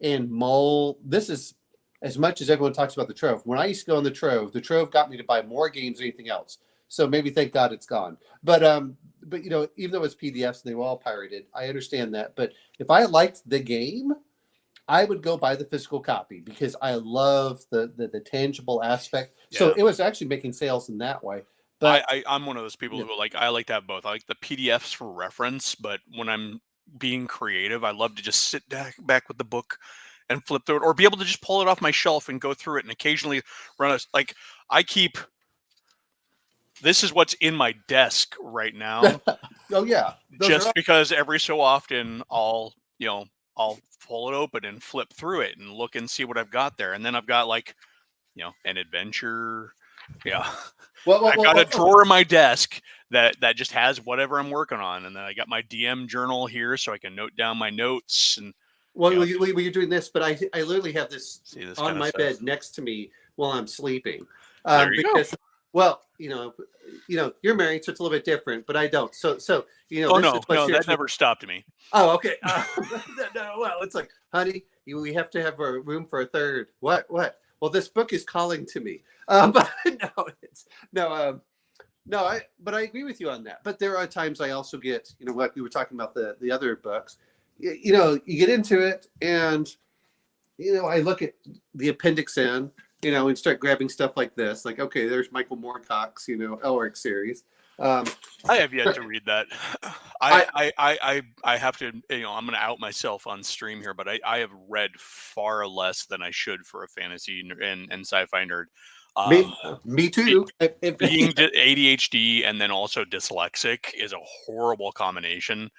and mull. This is as much as everyone talks about the Trove. When I used to go on the Trove got me to buy more games than anything else. So maybe thank God it's gone. But even though it's PDFs and they were all pirated, I understand that. But if I liked the game, I would go buy the physical copy because I love the tangible aspect. Yeah. So it was actually making sales in that way. But I'm one of those people who I like to have both. I like the PDFs for reference, but when I'm being creative, I love to just sit back with the book and flip through it, or be able to just pull it off my shelf and go through it, and occasionally run I keep This is what's in my desk right now. Oh yeah, those Just are because every so often I'll pull it open and flip through it and look and see what I've got there. And then I've got like, an adventure. Yeah. I've got a drawer in my desk that just has whatever I'm working on. And then I got my DM journal here so I can note down my notes. And well, you're doing this, but I literally have this this on my stuff. bed next to me while I'm sleeping. There you go. Well, you're married, so it's a little bit different, but I don't. So Oh no, that never stopped me. Oh, okay. No, well, it's like, honey, we have to have a room for a third. What? Well, this book is calling to me. But but I agree with you on that. But there are times I also get, like we were talking about the other books. You get into it, and I look at the appendix in, and start grabbing stuff like this. Like, okay, there's Michael Moorcock's, Elric series. I have yet to read that. I have to, I'm going to out myself on stream here, but I have read far less than I should for a fantasy and sci-fi nerd. Me too. Being ADHD and then also dyslexic is a horrible combination.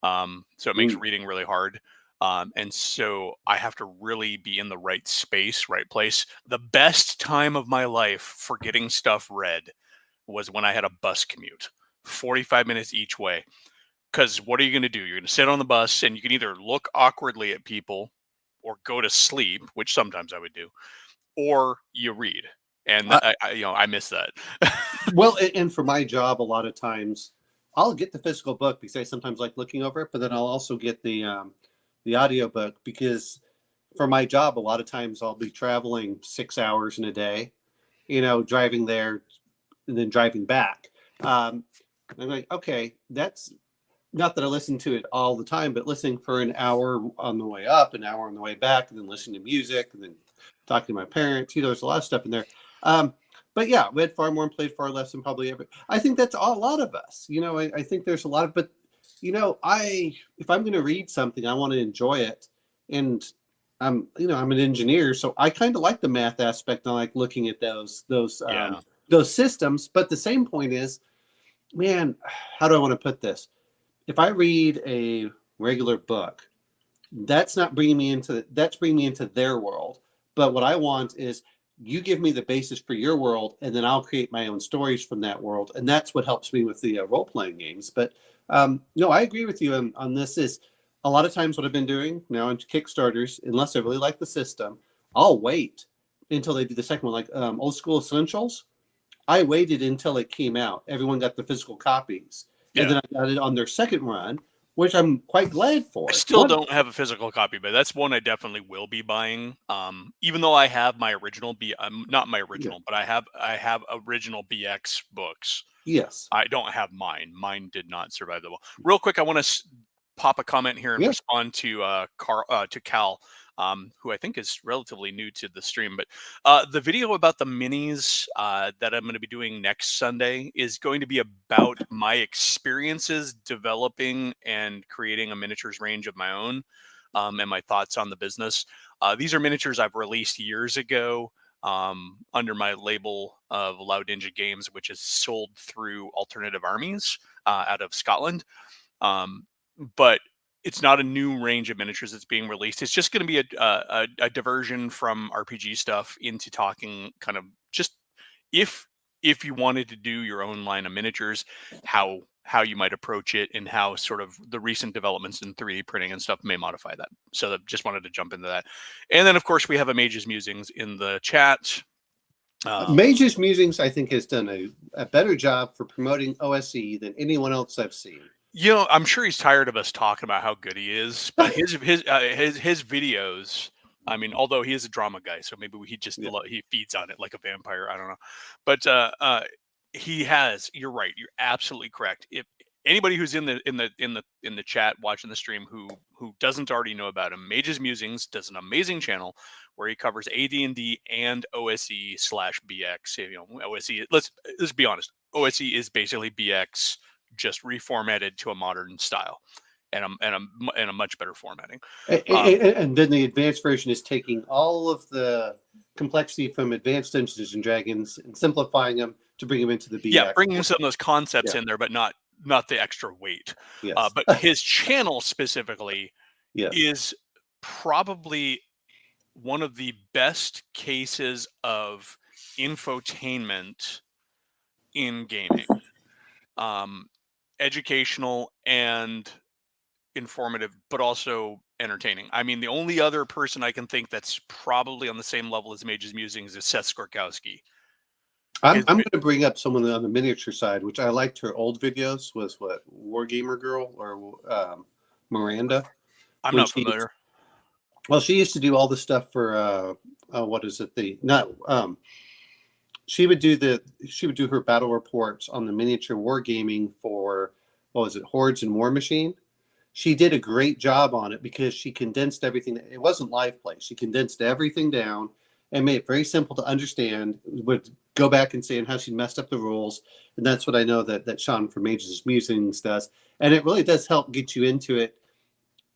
So it makes reading really hard. And so I have to really be in the right space, right place. The best time of my life for getting stuff read was when I had a bus commute, 45 minutes each way. Because what are you going to do? You're going to sit on the bus and you can either look awkwardly at people or go to sleep, which sometimes I would do, or you read. And I miss that. Well, and for my job, a lot of times I'll get the physical book because I sometimes like looking over it, but then I'll also get the audio book because for my job, a lot of times I'll be traveling 6 hours in a day, driving there and then driving back. I'm like, okay, that's not that I listen to it all the time, but listening for an hour on the way up, an hour on the way back, and then listening to music and then talking to my parents, there's a lot of stuff in there. But yeah, read far more and played far less than probably ever. I think that's a lot of us, I think there's a lot of, but if I'm going to read something, I want to enjoy it. And I'm an engineer, so I kind of like the math aspect. I like looking at those systems. But the same point is, man, how do I want to put this? If I read a regular book, that's bringing me into their world. But what I want is you give me the basis for your world, and then I'll create my own stories from that world. And that's what helps me with the role-playing games. But no, I agree with you on this. Is a lot of times what I've been doing now into Kickstarters, unless I really like the system, I'll wait until they do the second one, like Old School Essentials. I waited until it came out. Everyone got the physical copies. Yeah. And then I got it on their second run, which I'm quite glad for. I still don't have a physical copy, but that's one I definitely will be buying. Even though I have my original not my original, but I have original BX books. Yes. I don't have mine. Mine did not survive the war. Real quick, I want to pop a comment here and respond to Cal, who I think is relatively new to the stream. But the video about the minis that I'm going to be doing next Sunday is going to be about my experiences developing and creating a miniatures range of my own, and my thoughts on the business. These are miniatures I've released years ago under my label of Loud Ninja Games, which is sold through Alternative Armies out of Scotland. But it's not a new range of miniatures that's being released. It's just going to be a diversion from RPG stuff into talking kind of just if you wanted to do your own line of miniatures, how you might approach it and how sort of the recent developments in 3D printing and stuff may modify that. So just wanted to jump into that. And then, of course, we have a Mage's Musings in the chat. Mage's Musings, I think, has done a better job for promoting OSE than anyone else I've seen. I'm sure he's tired of us talking about how good he is, but his videos. I mean, although he is a drama guy, so maybe he just he feeds on it like a vampire. I don't know, but he has. You're right. You're absolutely correct. If anybody who's in the chat watching the stream who doesn't already know about him, Mage's Musings does an amazing channel where he covers AD&D and OSE/BX. OSE. Let's be honest. OSE is basically BX, just reformatted to a modern style and a much better formatting. And then the advanced version is taking all of the complexity from Advanced Dungeons and Dragons and simplifying them to bring them into the BX. Yeah, bringing some of those concepts Yeah. in there, but not the extra weight. Yes. But his channel specifically Yes. is probably one of the best cases of infotainment in gaming. Educational and informative, but also entertaining. I mean, the only other person I can think that's probably on the same level as Mage's Musings is Seth Skorkowski. I'm going to bring up someone on the miniature side, which I liked her old videos, was what, Wargamer Girl or Miranda? I'm When not familiar. Well, she used to do all the stuff for what is it? She would do her battle reports on the miniature wargaming for, what was it, Hordes and War Machine. She did a great job on it because she condensed everything. It wasn't live play. She condensed everything down and made it very simple to understand. Would go back and say how she messed up the rules, and that's what I know that Sean from Mage's Musings does. And it really does help get you into it.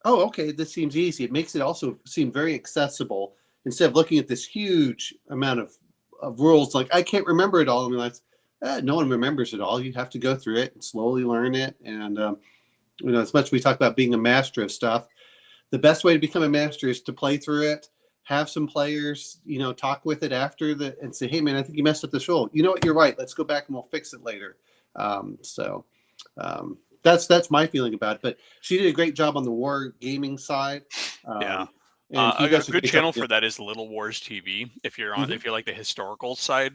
Oh, okay, this seems easy. It makes it also seem very accessible instead of looking at this huge amount of rules. Like, I can't remember it all. I mean, like, no one remembers it all. You have to go through it and slowly learn it. And as much as we talk about being a master of stuff, the best way to become a master is to play through it, have some players, talk with it after and say, hey man, I think you messed up this rule. You know what? You're right. Let's go back and we'll fix it later. That's my feeling about it. But she did a great job on the war gaming side. Yeah. And a good channel for that is Little Wars TV. If you're on, if you like the historical side,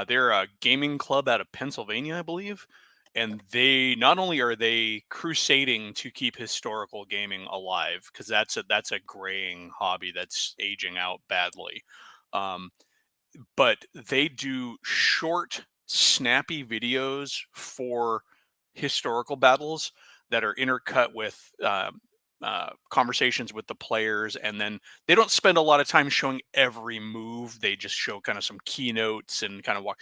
they're a gaming club out of Pennsylvania, I believe. And they not only are they crusading to keep historical gaming alive, because that's a graying hobby that's aging out badly, but they do short, snappy videos for historical battles that are intercut with conversations with the players, and then they don't spend a lot of time showing every move. They just show kind of some keynotes and kind of walk.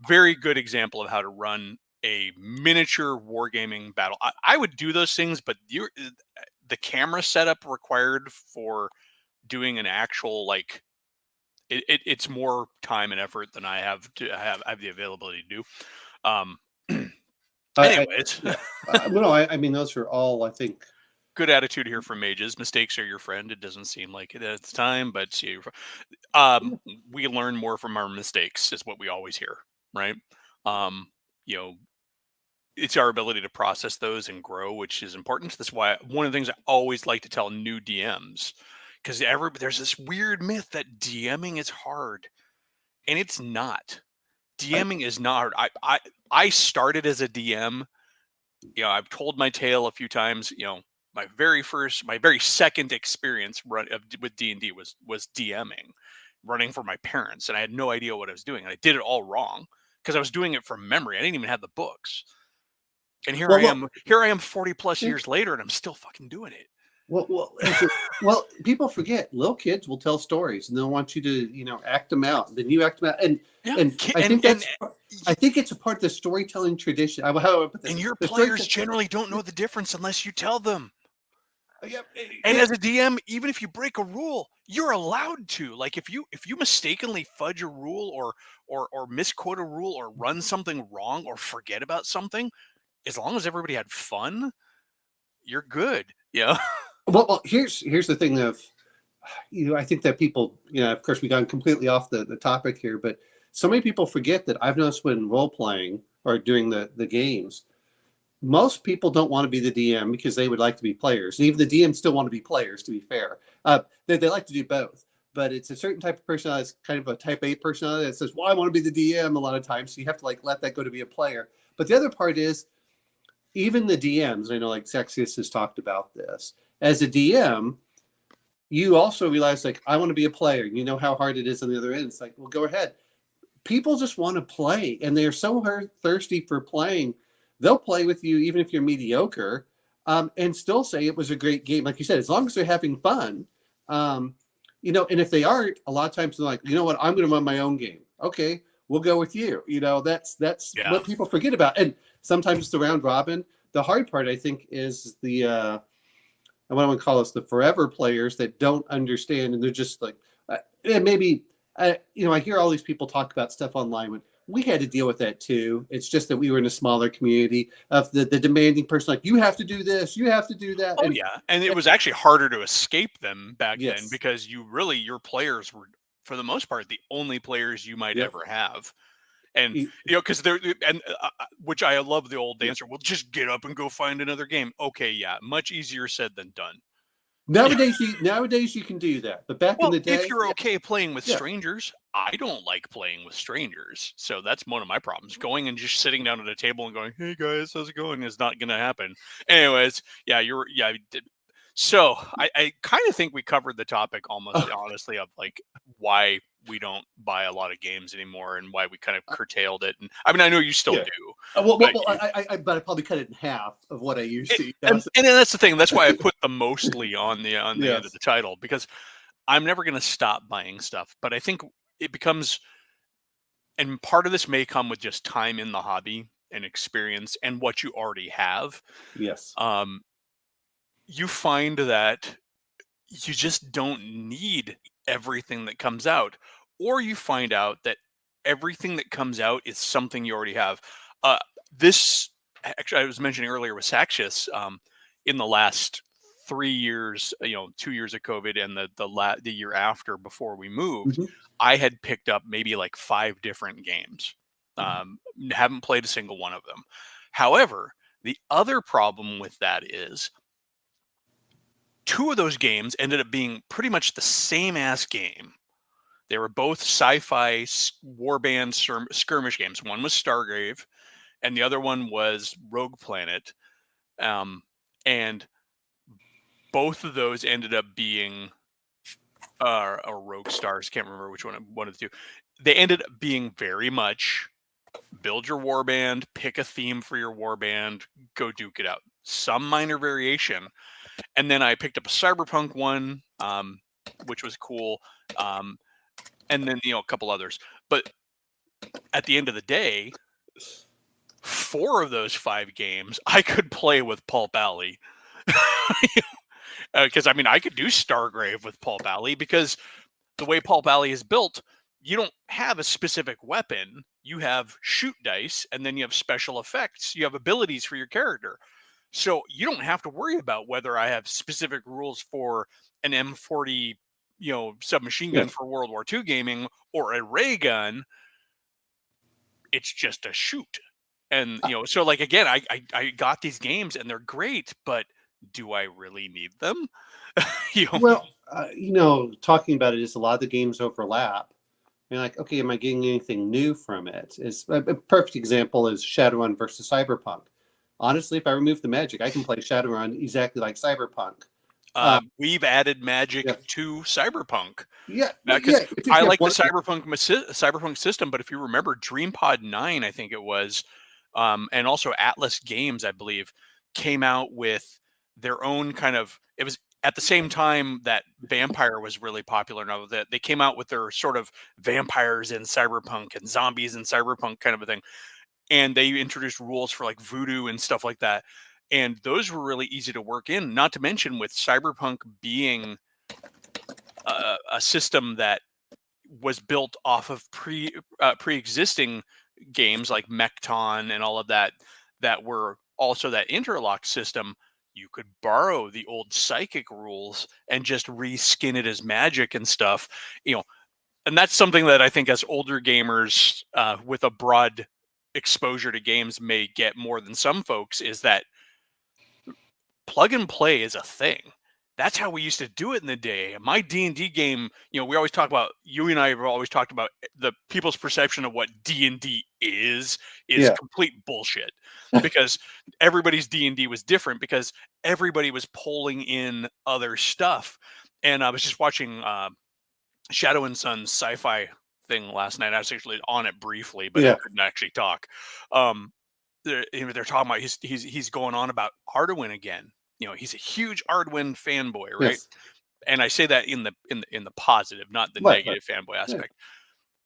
Very good example of how to run a miniature wargaming battle. I would do those things, but the camera setup required for doing an actual, like, it's more time and effort than I have the availability to do. Anyways, I mean, those are all, I think, good attitude here from Mages. Mistakes are your friend. It doesn't seem like it at the time, but we learn more from our mistakes, is what we always hear, right? It's our ability to process those and grow, which is important. That's why one of the things I always like to tell new DMs, because there's this weird myth that DMing is hard, and it's not. DMing is not hard. I started as a DM. I've told my tale a few times. My very second experience with D&D was DMing, running for my parents, and I had no idea what I was doing, and I did it all wrong because I was doing it from memory. I didn't even have the books. And here I am 40 plus years later, and I'm still fucking doing it. Well, people forget. Little kids will tell stories, and they'll want you to, act them out. Then you act them out, and I think it's a part of the storytelling tradition. And your players generally don't know the difference unless you tell them. And as a DM, even if you break a rule, you're allowed to. Like, if you mistakenly fudge a rule or misquote a rule or run something wrong or forget about something, as long as everybody had fun, you're good. Yeah. Well, here's the thing of, I think that people, of course, we got completely off the topic here, but so many people forget that I've noticed when role playing or doing the games, most people don't want to be the DM because they would like to be players. And even the DMs still want to be players, to be fair. They like to do both. But it's a certain type of personality. It's kind of a type A personality that says, well, I want to be the DM a lot of times. So you have to let that go to be a player. But the other part is, even the DMs, I know like Sexius has talked about this, as a DM, you also realize, like, I want to be a player. You know how hard it is on the other end. It's like, well, go ahead. People just want to play, and they're so thirsty for playing. They'll play with you even if you're mediocre, and still say it was a great game. Like you said, as long as they're having fun, and if they aren't, a lot of times they're like, you know what, I'm going to run my own game. Okay, we'll go with you. That's what people forget about. And sometimes it's the round robin. The hard part, I think, is the what I would call us the forever players that don't understand, and they're just like, maybe I hear all these people talk about stuff online. When we had to deal with that too. It's just that we were in a smaller community of the demanding person, like, you have to do this, you have to do that. Oh And yeah, and it was actually harder to escape them back then yes, because your players were, for the most part, the only players you might yep, ever have. And e- because they're and which I love the old yep. answer. Well, just get up and go find another game. Okay, yeah, much easier said than done. Nowadays you can do that, but back in Well, the if day, you're okay playing with yeah, strangers, I don't like playing with strangers. So that's one of my problems. Going and just sitting down at a table and going, "Hey guys, how's it going?" is not going to happen. Anyways, yeah, yeah. So I kind of think we covered the topic almost yeah. honestly of like why we don't buy a lot of games anymore and why we kind of curtailed it. And I mean, I know you still Yeah. do, Well, but but I probably cut it in half of what I used to. and that's the thing. That's why I put the mostly on the end of Yes. the title, because I'm never going to stop buying stuff. But I think it becomes, and part of this may come with just time in the hobby and experience and what you already have. Yes. Um, you find that you just don't need everything that comes out, or you find out that everything that comes out is something you already have. Uh, this actually, I was mentioning earlier with Saxius, in the last 3 years, 2 years of COVID and the year after before we moved, Mhm. I had picked up maybe like 5 different games. Haven't played a single one of them. However, the other problem with that is 2 of those games ended up being pretty much the same ass game. They were both sci-fi warband skirmish games. One was Stargrave, and the other one was Rogue Planet. And both of those ended up being or Rogue Stars. Can't remember which one of the two. They ended up being very much build your warband, pick a theme for your warband, go duke it out. Some minor variation. And then I picked up a Cyberpunk one, which was cool. And then a couple others. But at the end of the day, 4 of those 5 games I could play with Pulp Alley. Because I mean, I could do Stargrave with Pulp Alley, because the way Pulp Alley is built, you don't have a specific weapon. You have shoot dice, and then you have special effects. You have abilities for your character. So you don't have to worry about whether I have specific rules for an M40, submachine gun Yeah. for World War II gaming or a ray gun. It's just a shoot. And, so like, again, I got these games and they're great, but do I really need them? Well, talking about it is a lot of the games overlap. You're like, okay, am I getting anything new from it? Is a perfect example is Shadowrun versus Cyberpunk. Honestly, if I remove the magic, I can play Shadowrun exactly like Cyberpunk. We've added magic Yeah. to Cyberpunk. Yeah, Because if I you like the have Cyberpunk system, but if you remember DreamPod 9, I think it was, and also Atlas Games, I believe, came out with their own kind of, it was at the same time that Vampire was really popular. Now that they came out with their sort of vampires in Cyberpunk and zombies in Cyberpunk kind of a thing. And they introduced rules for like voodoo and stuff like that. And those were really easy to work in, not to mention with Cyberpunk being a system that was built off of pre-existing games like Mechton and all of that were also that interlock system. You could borrow the old psychic rules and just reskin it as magic and stuff, and that's something that I think as older gamers with a broad exposure to games may get more than some folks, is that plug and play is a thing. That's how we used to do it in the day. My D&D game, we always talk about, you and I have always talked about the people's perception of what D&D is Yeah. complete bullshit, because everybody's D&D was different because everybody was pulling in other stuff. And I was just watching Shadow and Son's sci-fi thing last night. I was actually on it briefly, but I Yeah. couldn't actually talk. They're talking about he's going on about Arduin again. He's a huge Arduin fanboy, right? Yes. And I say that in the positive, not the Right, negative fanboy aspect.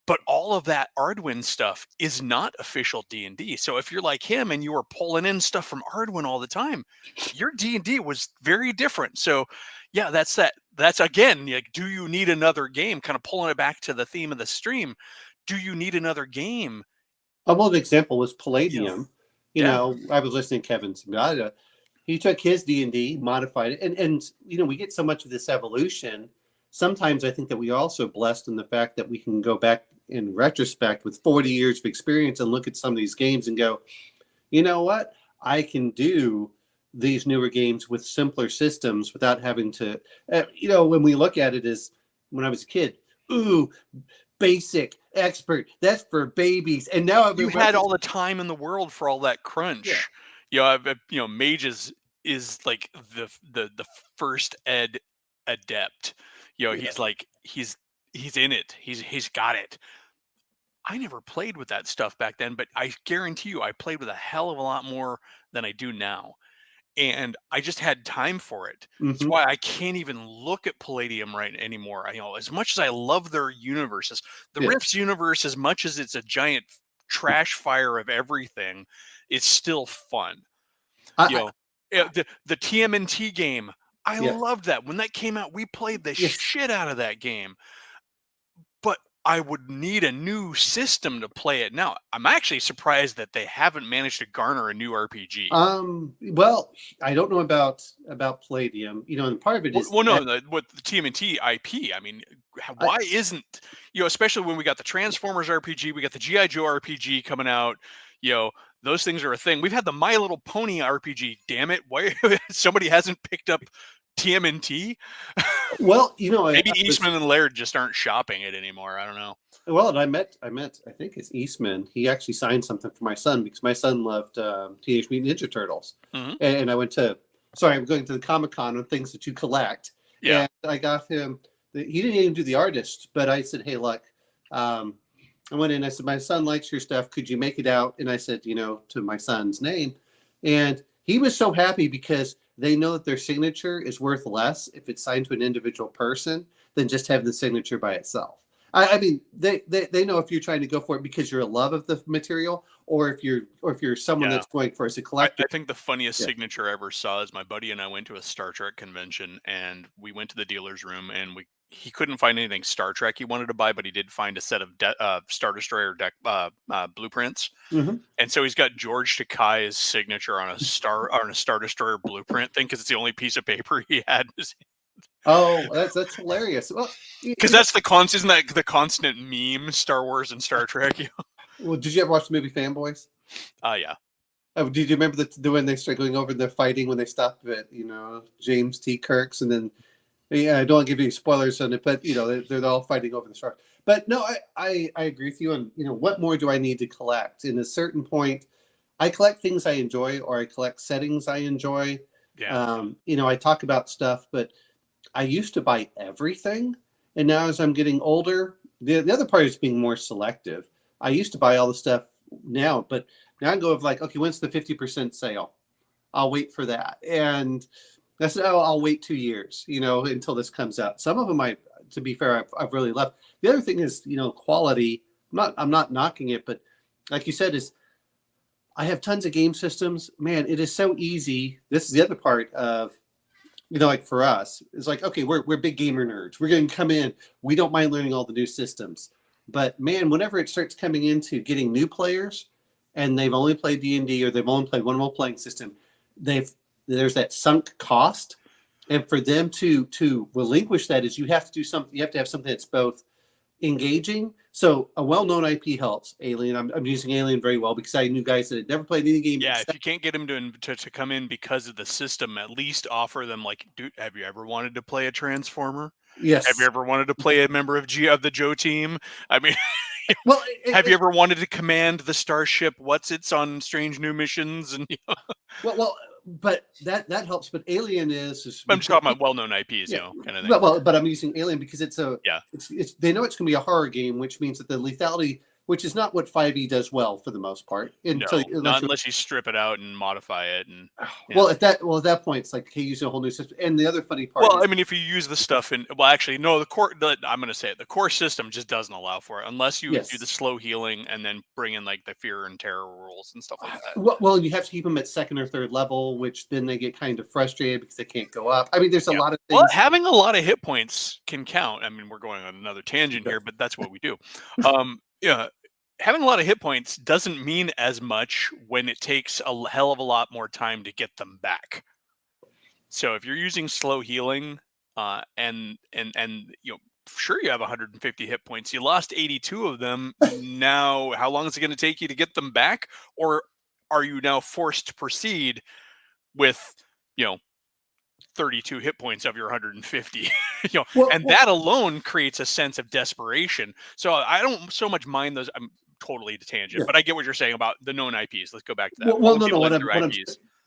But all of that Arduin stuff is not official D&D. So if you're like him and you were pulling in stuff from Arduin all the time, your D&D was very different. So yeah, that's that's again, like, do you need another game? Kind of pulling it back to the theme of the stream. Do you need another game? Well, an example was You know, Palladium. yeah. I was listening to Kevin Sabata. He took his D&D, modified it, and we get so much of this evolution. Sometimes I think that we are also blessed in the fact that we can go back in retrospect with 40 years of experience and look at some of these games and go, you know what? I can do these newer games with simpler systems without having to, when we look at it as when I was a kid, ooh, basic, expert, that's for babies. And now You had all the time in the world for all that crunch. Yeah. Mages is like the first ed adept. He's like he's in it. He's got it. I never played with that stuff back then, but I guarantee you I played with a hell of a lot more than I do now. And I just had time for it. That's why I can't even look at Palladium right anymore. As much as I love their universes, the Rifts universe, as much as it's a giant trash fire of everything, it's still fun. The TMNT game, I loved that. When that came out, we played the shit out of that game. But I would need a new system to play it now. I'm actually surprised that they haven't managed to garner a new RPG. Well, I don't know about Palladium. And part of it is with the TMNT IP. I mean, why isn't especially when we got the Transformers RPG, we got the G.I. Joe RPG coming out. Those things are a thing. We've had the My Little Pony RPG. Damn it, why somebody hasn't picked up TMNT? Well, maybe Eastman and Laird just aren't shopping it anymore. I don't know. Well, and I met, I think it's Eastman. He actually signed something for my son because my son loved Teenage Mutant Ninja Turtles. And I'm going to the Comic-Con on things that you collect. Yeah. And I got him, he didn't even do the artist, but I said, hey, look, I went in, I said, my son likes your stuff. Could you make it out? And I said, to my son's name. And he was so happy because they know that their signature is worth less if it's signed to an individual person than just having the signature by itself. I mean, they know if you're trying to go for it because you're a love of the material, or if you're someone that's going for it as a collector. I think the funniest signature I ever saw is my buddy and I went to a Star Trek convention, and we went to the dealer's room, and he couldn't find anything Star Trek he wanted to buy, but he did find a set of Star Destroyer deck blueprints. And so he's got George Takei's signature on a Star Destroyer blueprint thing because it's the only piece of paper he had. Oh, that's hilarious. Well, because that's the constant, isn't that the constant meme, Star Wars and Star Trek? Well, did you ever watch the movie Fanboys? Yeah. Oh, did you remember when they start going over the fighting when they stopped at James T. Kirk's, and then I don't want to give you spoilers on it, but they're all fighting over the shark. But no, I agree with you on what more do I need to collect? In a certain point, I collect things I enjoy, or I collect settings I enjoy. Yeah. I talk about stuff, but I used to buy everything, and now as I'm getting older, the other part is being more selective. I used to buy all the stuff now, but now I go of like, okay, when's the 50% sale? I'll wait for that. And I said, I'll wait 2 years, until this comes out. Some of them, to be fair, I've really loved. The other thing is, quality. I'm not knocking it, but like you said, is I have tons of game systems. Man, it is so easy. This is the other part of, like for us, it's like, okay, we're big gamer nerds. We're going to come in. We don't mind learning all the new systems. But man, whenever it starts coming into getting new players, and they've only played D&D, or they've only played one role-playing system, there's that sunk cost. And for them to relinquish that is you have to do something. You have to have something that's both engaging. So a well-known IP helps. Alien. I'm using Alien very well because I knew guys that had never played any game. Yeah, if you can't get them to come in because of the system, at least offer them like, dude, have you ever wanted to play a Transformer? Yes. Have you ever wanted to play a member of the Joe team? I mean, well, have you ever wanted to command the starship? What's it's on Strange New Missions? And well, but that helps. But Alien is I'm just talking about well-known IPs, kind of thing. Well, but I'm using Alien because it's they know it's going to be a horror game, which means that the lethality which is not what 5e does well for the most part. No, Unless not you unless you strip it out and modify it. And yeah. well, at that point, it's like, hey, using a whole new system. And the other funny part Well, is, I mean, if you use the stuff in, well, actually, no, I'm going to say it. The core system just doesn't allow for it unless you do Yes. the slow healing and then bring in like the fear and terror rules and stuff like that. well, you have to keep them at second or third level, which then they get kind of frustrated because they can't go up. I mean, there's a Yeah. lot of things. Well, having a lot of hit points can count. I mean, we're going on another tangent here, but that's what we do. Yeah, having a lot of hit points doesn't mean as much when it takes a hell of a lot more time to get them back. So if you're using slow healing, and you know, sure, you have 150 hit points. You lost 82 of them. Now, how long is it going to take you to get them back? Or are you now forced to proceed with, you know, 32 hit points of your 150? You know, and that alone creates a sense of desperation. So I don't so much mind those. I'm totally to tangent, but I get what you're saying about the known IPs. Let's go back to that. Well, no.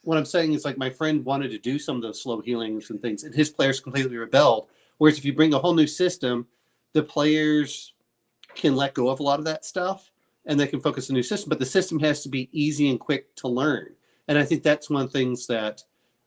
What I'm saying is, like, my friend wanted to do some of those slow healings and things, and his players completely rebelled. Whereas if you bring a whole new system, the players can let go of a lot of that stuff and they can focus on the new system. But the system has to be easy and quick to learn. And I think that's one of the things that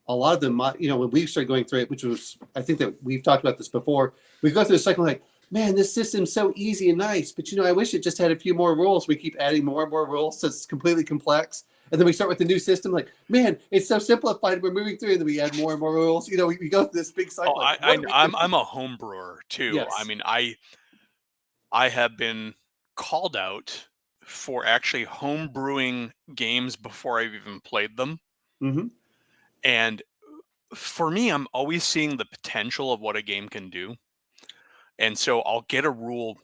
a lot of them, you know, when we started going through it, which was, I think that we've talked about this before, we go through the cycle like, man, this system's so easy and nice, but, you know, I wish it just had a few more rules. We keep adding more and more rules, so it's completely complex. And then we start with the new system, like, man, it's so simplified. We're moving through, and then we add more and more rules. You know, we go through this big cycle. Oh, I'm a home brewer too. Yes. I mean, I have been called out for actually home brewing games before I've even played them. Mm-hmm. And for me, I'm always seeing the potential of what a game can do. And so I'll get a rule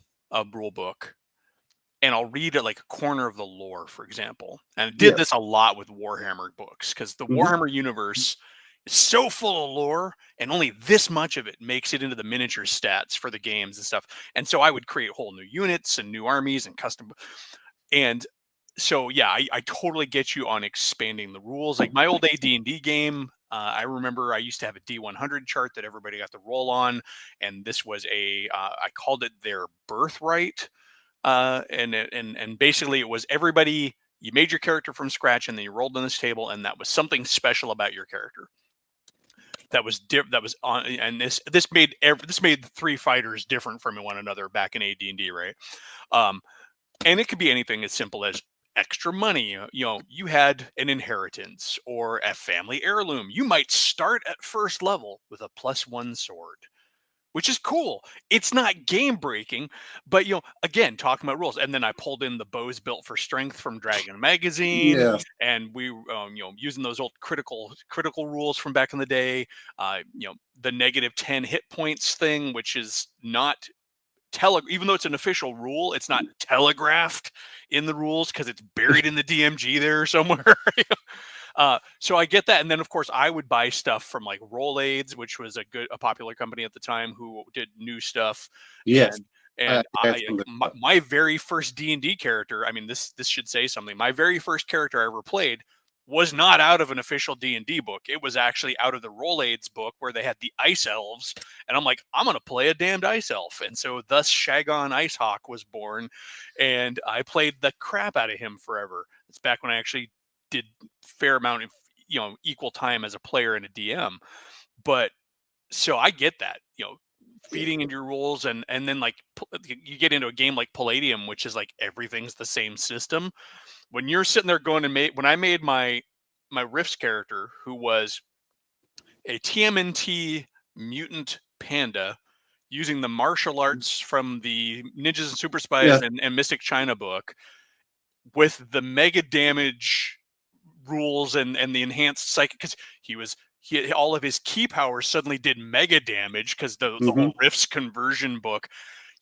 book, and I'll read it like a corner of the lore, for example. And I did this a lot with Warhammer books because the Warhammer universe is so full of lore, and only this much of it makes it into the miniature stats for the games and stuff. And so I would create whole new units and new armies and custom. And so, yeah, I totally get you on expanding the rules. Like my old AD&D game, I remember I used to have a D100 chart that everybody got to roll on. And this was I called it their birthright. And basically it was everybody, you made your character from scratch and then you rolled on this table, and that was something special about your character. That was on, and this made the three fighters different from one another back in AD&D, right? And it could be anything as simple as extra money. You know, you had an inheritance or a family heirloom. You might start at first level with a +1 sword, which is cool. It's not game breaking, but, you know, again, talking about rules. And then I pulled in the bows built for strength from Dragon Magazine, and we, you know, using those old critical rules from back in the day. You know, the -10 hit points thing, which is not even though it's an official rule, it's not telegraphed in the rules because it's buried in the DMG there somewhere. So I get that. And then, of course, I would buy stuff from like Roll Aids, which was a popular company at the time who did new stuff. Yes. And my very first D&D character, I mean, this should say something. My very first character I ever played was not out of an official D&D book. It was actually out of the Roll Aids book where they had the ice elves. And I'm like, I'm going to play a damned ice elf. And so thus Shagon Icehawk was born. And I played the crap out of him forever. It's back when I actually did fair amount of, you know, equal time as a player and a DM. But so I get that, you know, feeding into your rules, and then like you get into a game like Palladium, which is like everything's the same system. When you're sitting there going to when I made my Rifts character, who was a TMNT mutant panda using the martial arts from the Ninjas and Super Spies and Mystic China book, with the mega damage rules and the enhanced psychic, because all of his key powers suddenly did mega damage because the whole Rifts conversion book.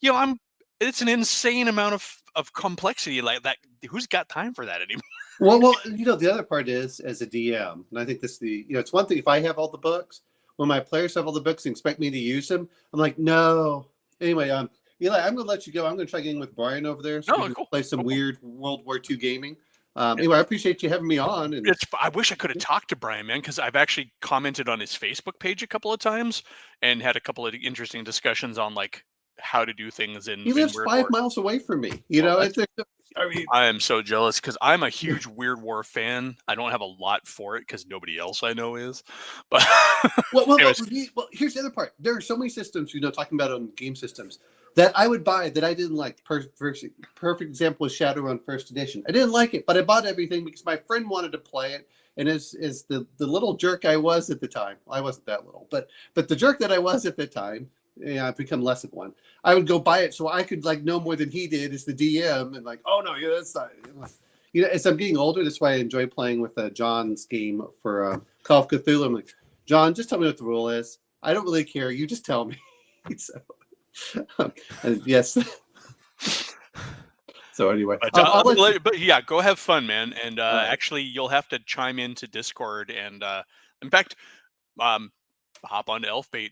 You know, it's an insane amount of complexity like that. Who's got time for that anymore? Well, you know, the other part is, as a DM, and I think it's one thing if I have all the books, when my players have all the books and expect me to use them, I'm like, no. Anyway, Eli, I'm going to let you go. I'm going to try getting with Brian over there so we can play some weird World War II gaming. Anyway, I appreciate you having me on. And I wish I could have talked to Brian, man, because I've actually commented on his Facebook page a couple of times and had a couple of interesting discussions on like how to do things in. He lives Weird 5 War. miles away from me. Well, It's I mean, I am so jealous because I'm a huge Weird War fan. I don't have a lot for it because nobody else I know is. But anyways, here's the other part. There are so many systems, talking about on game systems that I would buy that I didn't like. Perfect example is Shadowrun First Edition. I didn't like it, but I bought everything because my friend wanted to play it. And as the little jerk I was at the time, I wasn't that little, but the jerk that I was at the time, I've become less of one. I would go buy it so I could know more than he did as the DM, and oh no, yeah, that's not. As I'm getting older, that's why I enjoy playing with John's game for Call of Cthulhu. I'm like, John, just tell me what the rule is. I don't really care. You just tell me. And yes. So anyway, but yeah, go have fun, man. And actually, you'll have to chime into Discord, and in fact, hop onto Elfbait.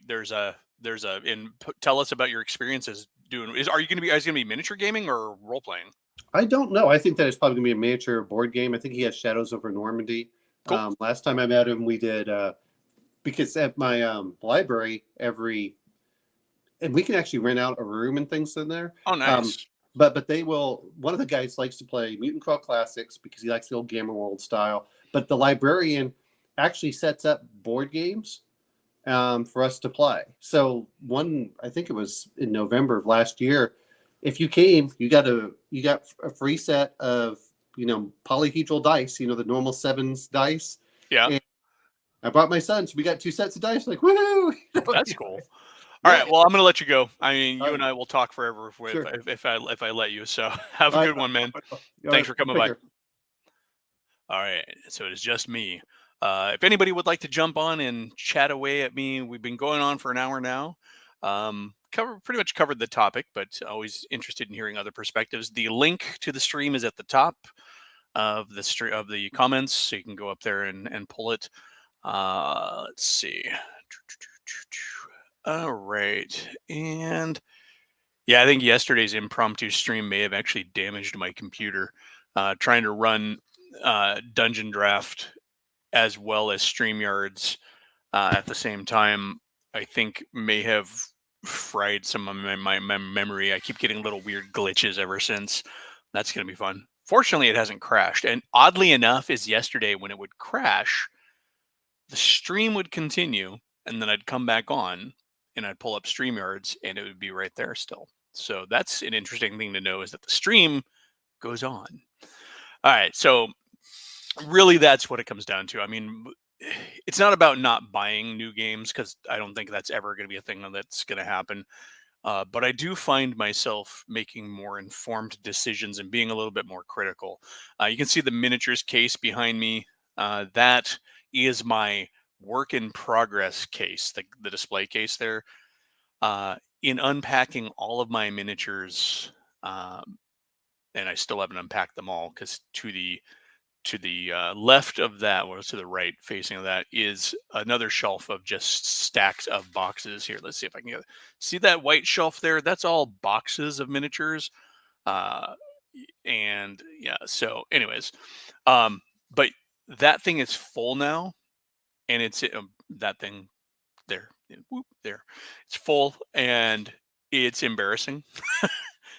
Tell us about your experiences doing. Are you going to be miniature gaming or role playing? I don't know. I think that it's probably going to be a miniature board game. I think he has Shadows over Normandy. Cool. Last time I met him, we did because at my library and we can actually rent out a room and things in there. Oh, nice. But they will. One of the guys likes to play Mutant Crawl Classics because he likes the old Gamma World style. But the librarian actually sets up board games for us to play. So I think it was in November of last year. If you came, you got a free set of polyhedral dice. The normal sevens dice. Yeah. And I brought my son, so we got 2 sets of dice. Like, woohoo! That's cool. All right, well, I'm going to let you go. I mean, you and I will talk forever if I let you. So have a good one, man. Thanks for coming by. All right, so it is just me. If anybody would like to jump on and chat away at me, we've been going on for an hour now. Pretty much covered the topic, but always interested in hearing other perspectives. The link to the stream is at the top of the comments, so you can go up there and pull it. Let's see. All right. And yeah, I think yesterday's impromptu stream may have actually damaged my computer. Trying to run Dungeon Draft as well as StreamYards at the same time, I think may have fried some of my memory. I keep getting little weird glitches ever since. That's going to be fun. Fortunately, it hasn't crashed. And oddly enough, is yesterday when it would crash, the stream would continue, and then I'd come back on, and I'd pull up StreamYards, and it would be right there still. So that's an interesting thing to know, is that the stream goes on. All right, so really that's what it comes down to. I mean, it's not about not buying new games, because I don't think that's ever going to be a thing that's going to happen. But I do find myself making more informed decisions and being a little bit more critical. You can see the miniatures case behind me. That is my work in progress case, the display case there. In unpacking all of my miniatures, and I still haven't unpacked them all, because to the left of that, or to the right facing of that, is another shelf of just stacks of boxes. Here, let's see if I can see that white shelf there. That's all boxes of miniatures. And yeah, so anyways, but that thing is full now, and it's that thing there, there, it's full, and it's embarrassing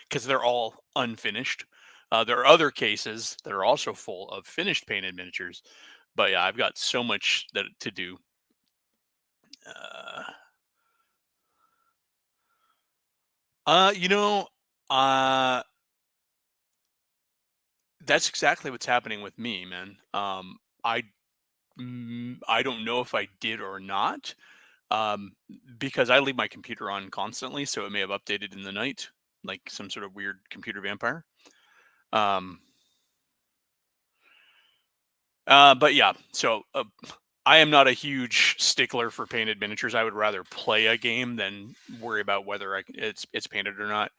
because they're all unfinished. There are other cases that are also full of finished painted miniatures, but yeah, I've got so much to do. That's exactly what's happening with me, man. I don't know if I did or not, because I leave my computer on constantly, so it may have updated in the night, like some sort of weird computer vampire. But yeah, so I am not a huge stickler for painted miniatures. I would rather play a game than worry about whether it's painted or not.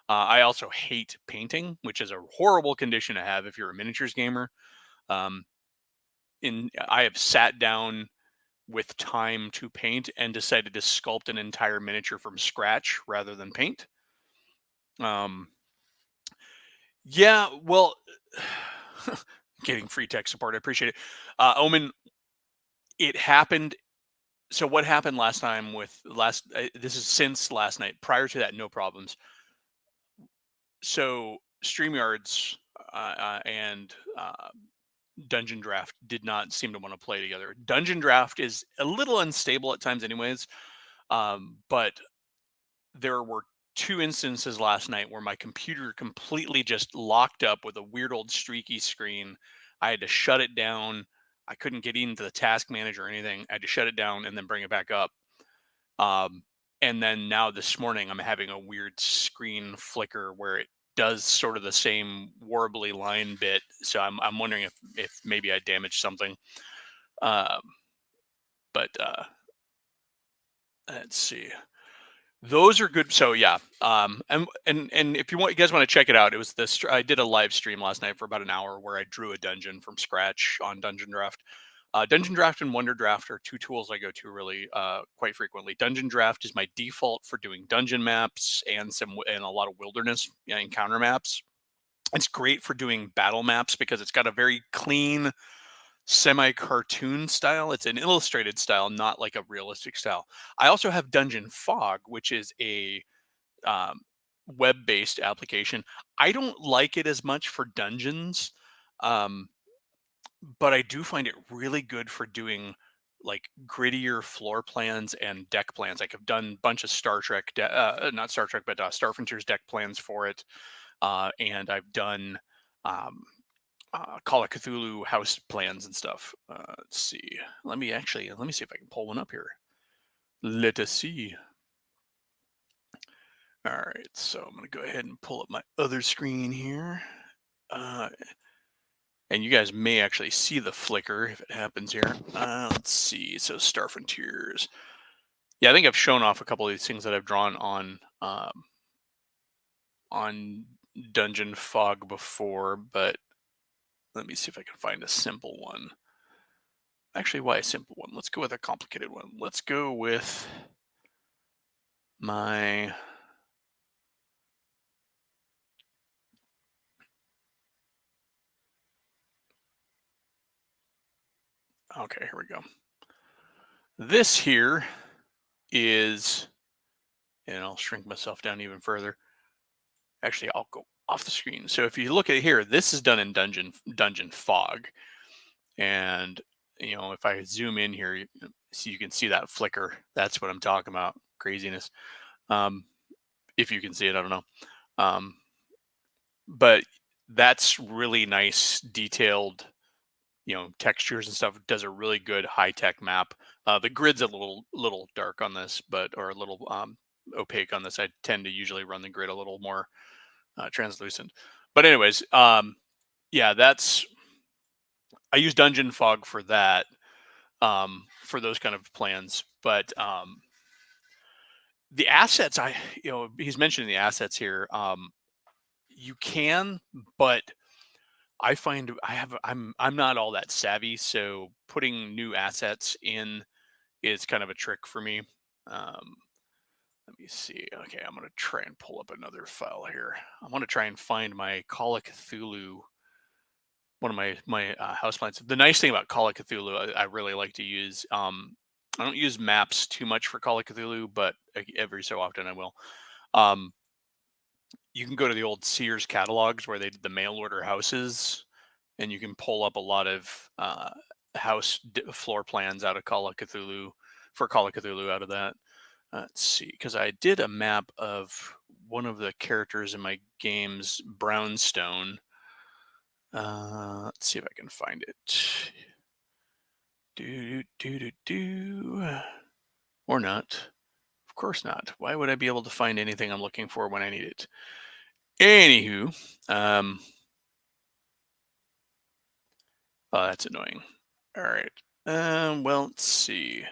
I also hate painting, which is a horrible condition to have if you're a miniatures gamer. I have sat down with time to paint and decided to sculpt an entire miniature from scratch rather than paint. Yeah, well, getting free tech support, I appreciate it. Omen, it happened So what happened last time with this is since last night. Prior to that, no problems. So StreamYards and Dungeon Draft did not seem to want to play together. Dungeon Draft is a little unstable at times, anyways. But there were two instances last night where my computer completely just locked up with a weird old streaky screen. I had to shut it down. I couldn't get into the task manager or anything. I had to shut it down and then bring it back up. And then now this morning, I'm having a weird screen flicker where it does sort of the same warbly line bit. So I'm wondering if maybe I damaged something. Um, but let's see. Those are good. So yeah, and if you guys want to check it out, it was this. I did a live stream last night for about an hour where I drew a dungeon from scratch on Dungeon Draft. Dungeon Draft and Wonder Draft are two tools I go to really quite frequently. Dungeon Draft is my default for doing dungeon maps and a lot of wilderness encounter maps. It's great for doing battle maps because it's got a very clean semi-cartoon style. It's an illustrated style, not like a realistic style. I also have Dungeon Fog, which is a web-based application. I don't like it as much for dungeons, but I do find it really good for doing like grittier floor plans and deck plans. Like I've done a bunch of Star Trek, not Star Trek, but Star Frontiers deck plans for it, and I've done um, Call of Cthulhu house plans and stuff. Let's see. Let me see if I can pull one up here. Let us see. All right, so I'm gonna go ahead and pull up my other screen here. And you guys may actually see the flicker if it happens here. Let's see. So Star Frontiers. Yeah, I think I've shown off a couple of these things that I've drawn on Dungeon Fog before, but let me see if I can find a simple one. Actually, why a simple one? Let's go with a complicated one. Let's go with my... Okay, here we go. This here is, and I'll shrink myself down even further. Actually, I'll go off the screen. So if you look at here, this is done in Dungeon Fog. And, if I zoom in here, so you can see that flicker. That's what I'm talking about. Craziness. If you can see it, I don't know. But that's really nice, detailed, textures and stuff. It does a really good high-tech map. The grid's a little dark on this, or a little opaque on this. I tend to usually run the grid a little more translucent. But anyways, yeah, I use Dungeon Fog for that, for those kind of plans. But the assets, he's mentioning the assets here. You can, but I find I'm not all that savvy, so putting new assets in is kind of a trick for me. Let me see. Okay, I'm gonna try and pull up another file here. I want to try and find my Call of Cthulhu, one of my house plans. The nice thing about Call of Cthulhu, I really like to use. I don't use maps too much for Call of Cthulhu, but every so often I will. You can go to the old Sears catalogs where they did the mail order houses, and you can pull up a lot of house floor plans out of Call of Cthulhu out of that. Let's see, because I did a map of one of the characters in my game's Brownstone. Let's see if I can find it. Or not. Of course not. Why would I be able to find anything I'm looking for when I need it? Anywho, oh, that's annoying. All right. Well, let's see.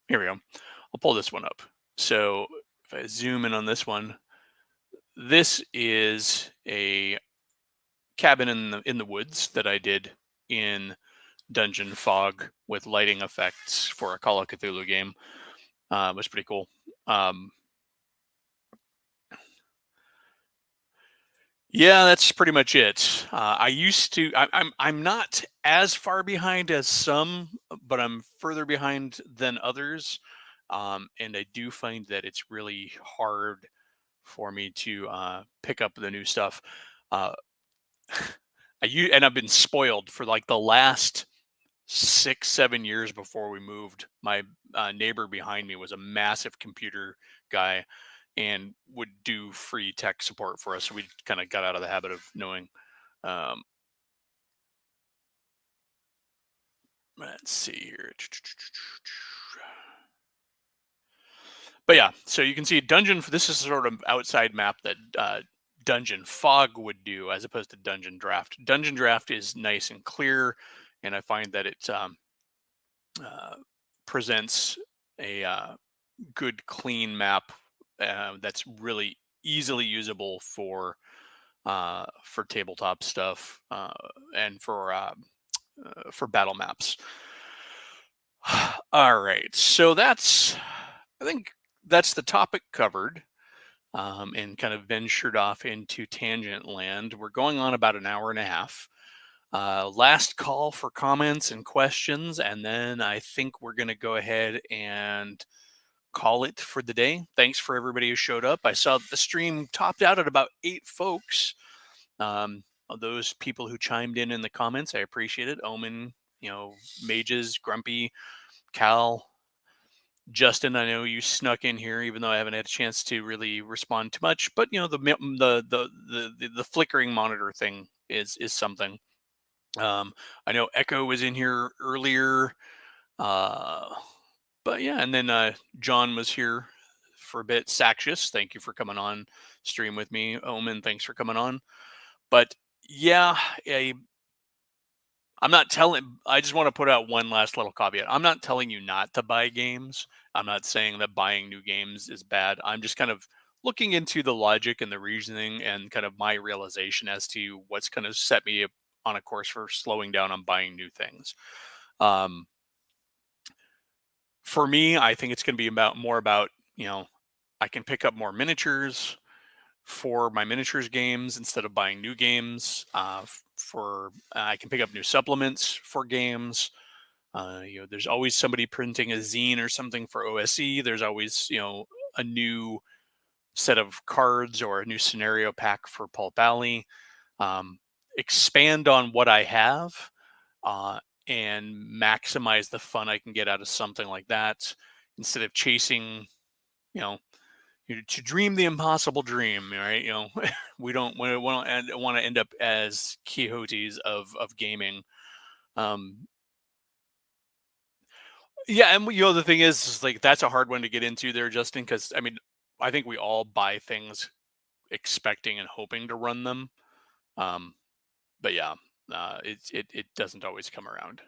Here we go. I'll pull this one up. So if I zoom in on this one, this is a cabin in the woods that I did in Dungeon Fog with lighting effects for a Call of Cthulhu game. It was pretty cool. Yeah, that's pretty much it. I used to. I'm not as far behind as some, but I'm further behind than others. And I do find that it's really hard for me to pick up the new stuff. Uh, and I've been spoiled for like the last 6, 7 years before we moved. My neighbor behind me was a massive computer guy and would do free tech support for us. So we kind of got out of the habit of knowing. Um, let's see here. But yeah, so you can see dungeon. This is sort of outside map that Dungeon Fog would do, as opposed to Dungeon Draft. Dungeon Draft is nice and clear, and I find that it presents a good, clean map that's really easily usable for tabletop stuff and for battle maps. All right, so I think that's the topic covered, and kind of ventured off into tangent land. We're going on about an hour and a half. Last call for comments and questions, and then I think we're going to go ahead and call it for the day. Thanks for everybody who showed up. I saw the stream topped out at about 8 folks. Those people who chimed in the comments, I appreciate it. Omen, Mages, Grumpy, Cal, Justin, I know you snuck in here, even though I haven't had a chance to really respond too much. But the flickering monitor thing is something. I know Echo was in here earlier, but yeah, and then John was here for a bit. Saxious, thank you for coming on stream with me. Omen, thanks for coming on. But yeah, I'm not telling. I just want to put out one last little caveat. I'm not telling you not to buy games. I'm not saying that buying new games is bad. I'm just kind of looking into the logic and the reasoning and kind of my realization as to what's going to set me on a course for slowing down on buying new things. For me, I think it's going to be more about I can pick up more miniatures for my miniatures games instead of buying new games. I can pick up new supplements for games. There's always somebody printing a zine or something for OSE. There's always a new set of cards or a new scenario pack for Pulp Alley. Expand on what I have and maximize the fun I can get out of something like that instead of chasing, to dream the impossible dream, right? We don't want to end up as Quixotes of gaming. Yeah, and the thing is like that's a hard one to get into there, Justin, because I think we all buy things expecting and hoping to run them. But yeah, it doesn't always come around.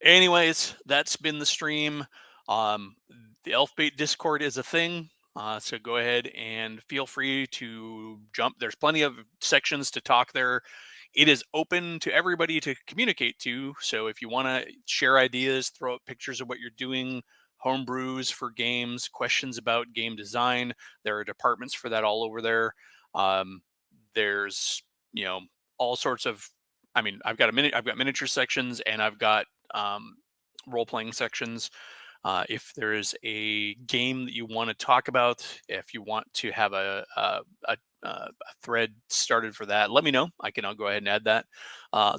Anyways, that's been the stream. The Elfbait Discord is a thing, so go ahead and feel free to jump. There's plenty of sections to talk there. It is open to everybody to communicate to. So if you want to share ideas, throw up pictures of what you're doing, homebrews for games, questions about game design, there are departments for that all over there. There's all sorts of. I've got miniature sections and I've got role-playing sections. If there is a game that you want to talk about, if you want to have a thread started for that, let me know. I'll go ahead and add that.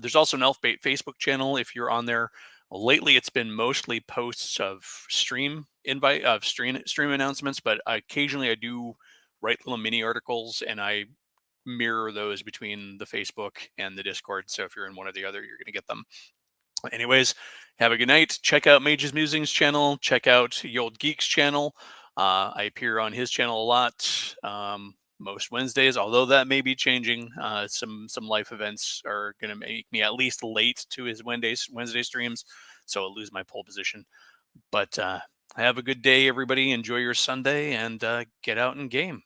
There's also an Elfbait Facebook channel if you're on there. Lately, it's been mostly posts of stream announcements, but occasionally I do write little mini articles and I mirror those between the Facebook and the Discord. So if you're in one or the other, you're going to get them. Anyways, have a good night. Check out Mage's Musings channel. Check out the Old Geeks channel. I appear on his channel a lot most Wednesdays, although that may be changing. Some life events are going to make me at least late to his Wednesday streams, so I'll lose my pole position. But have a good day, everybody. Enjoy your Sunday and get out and game.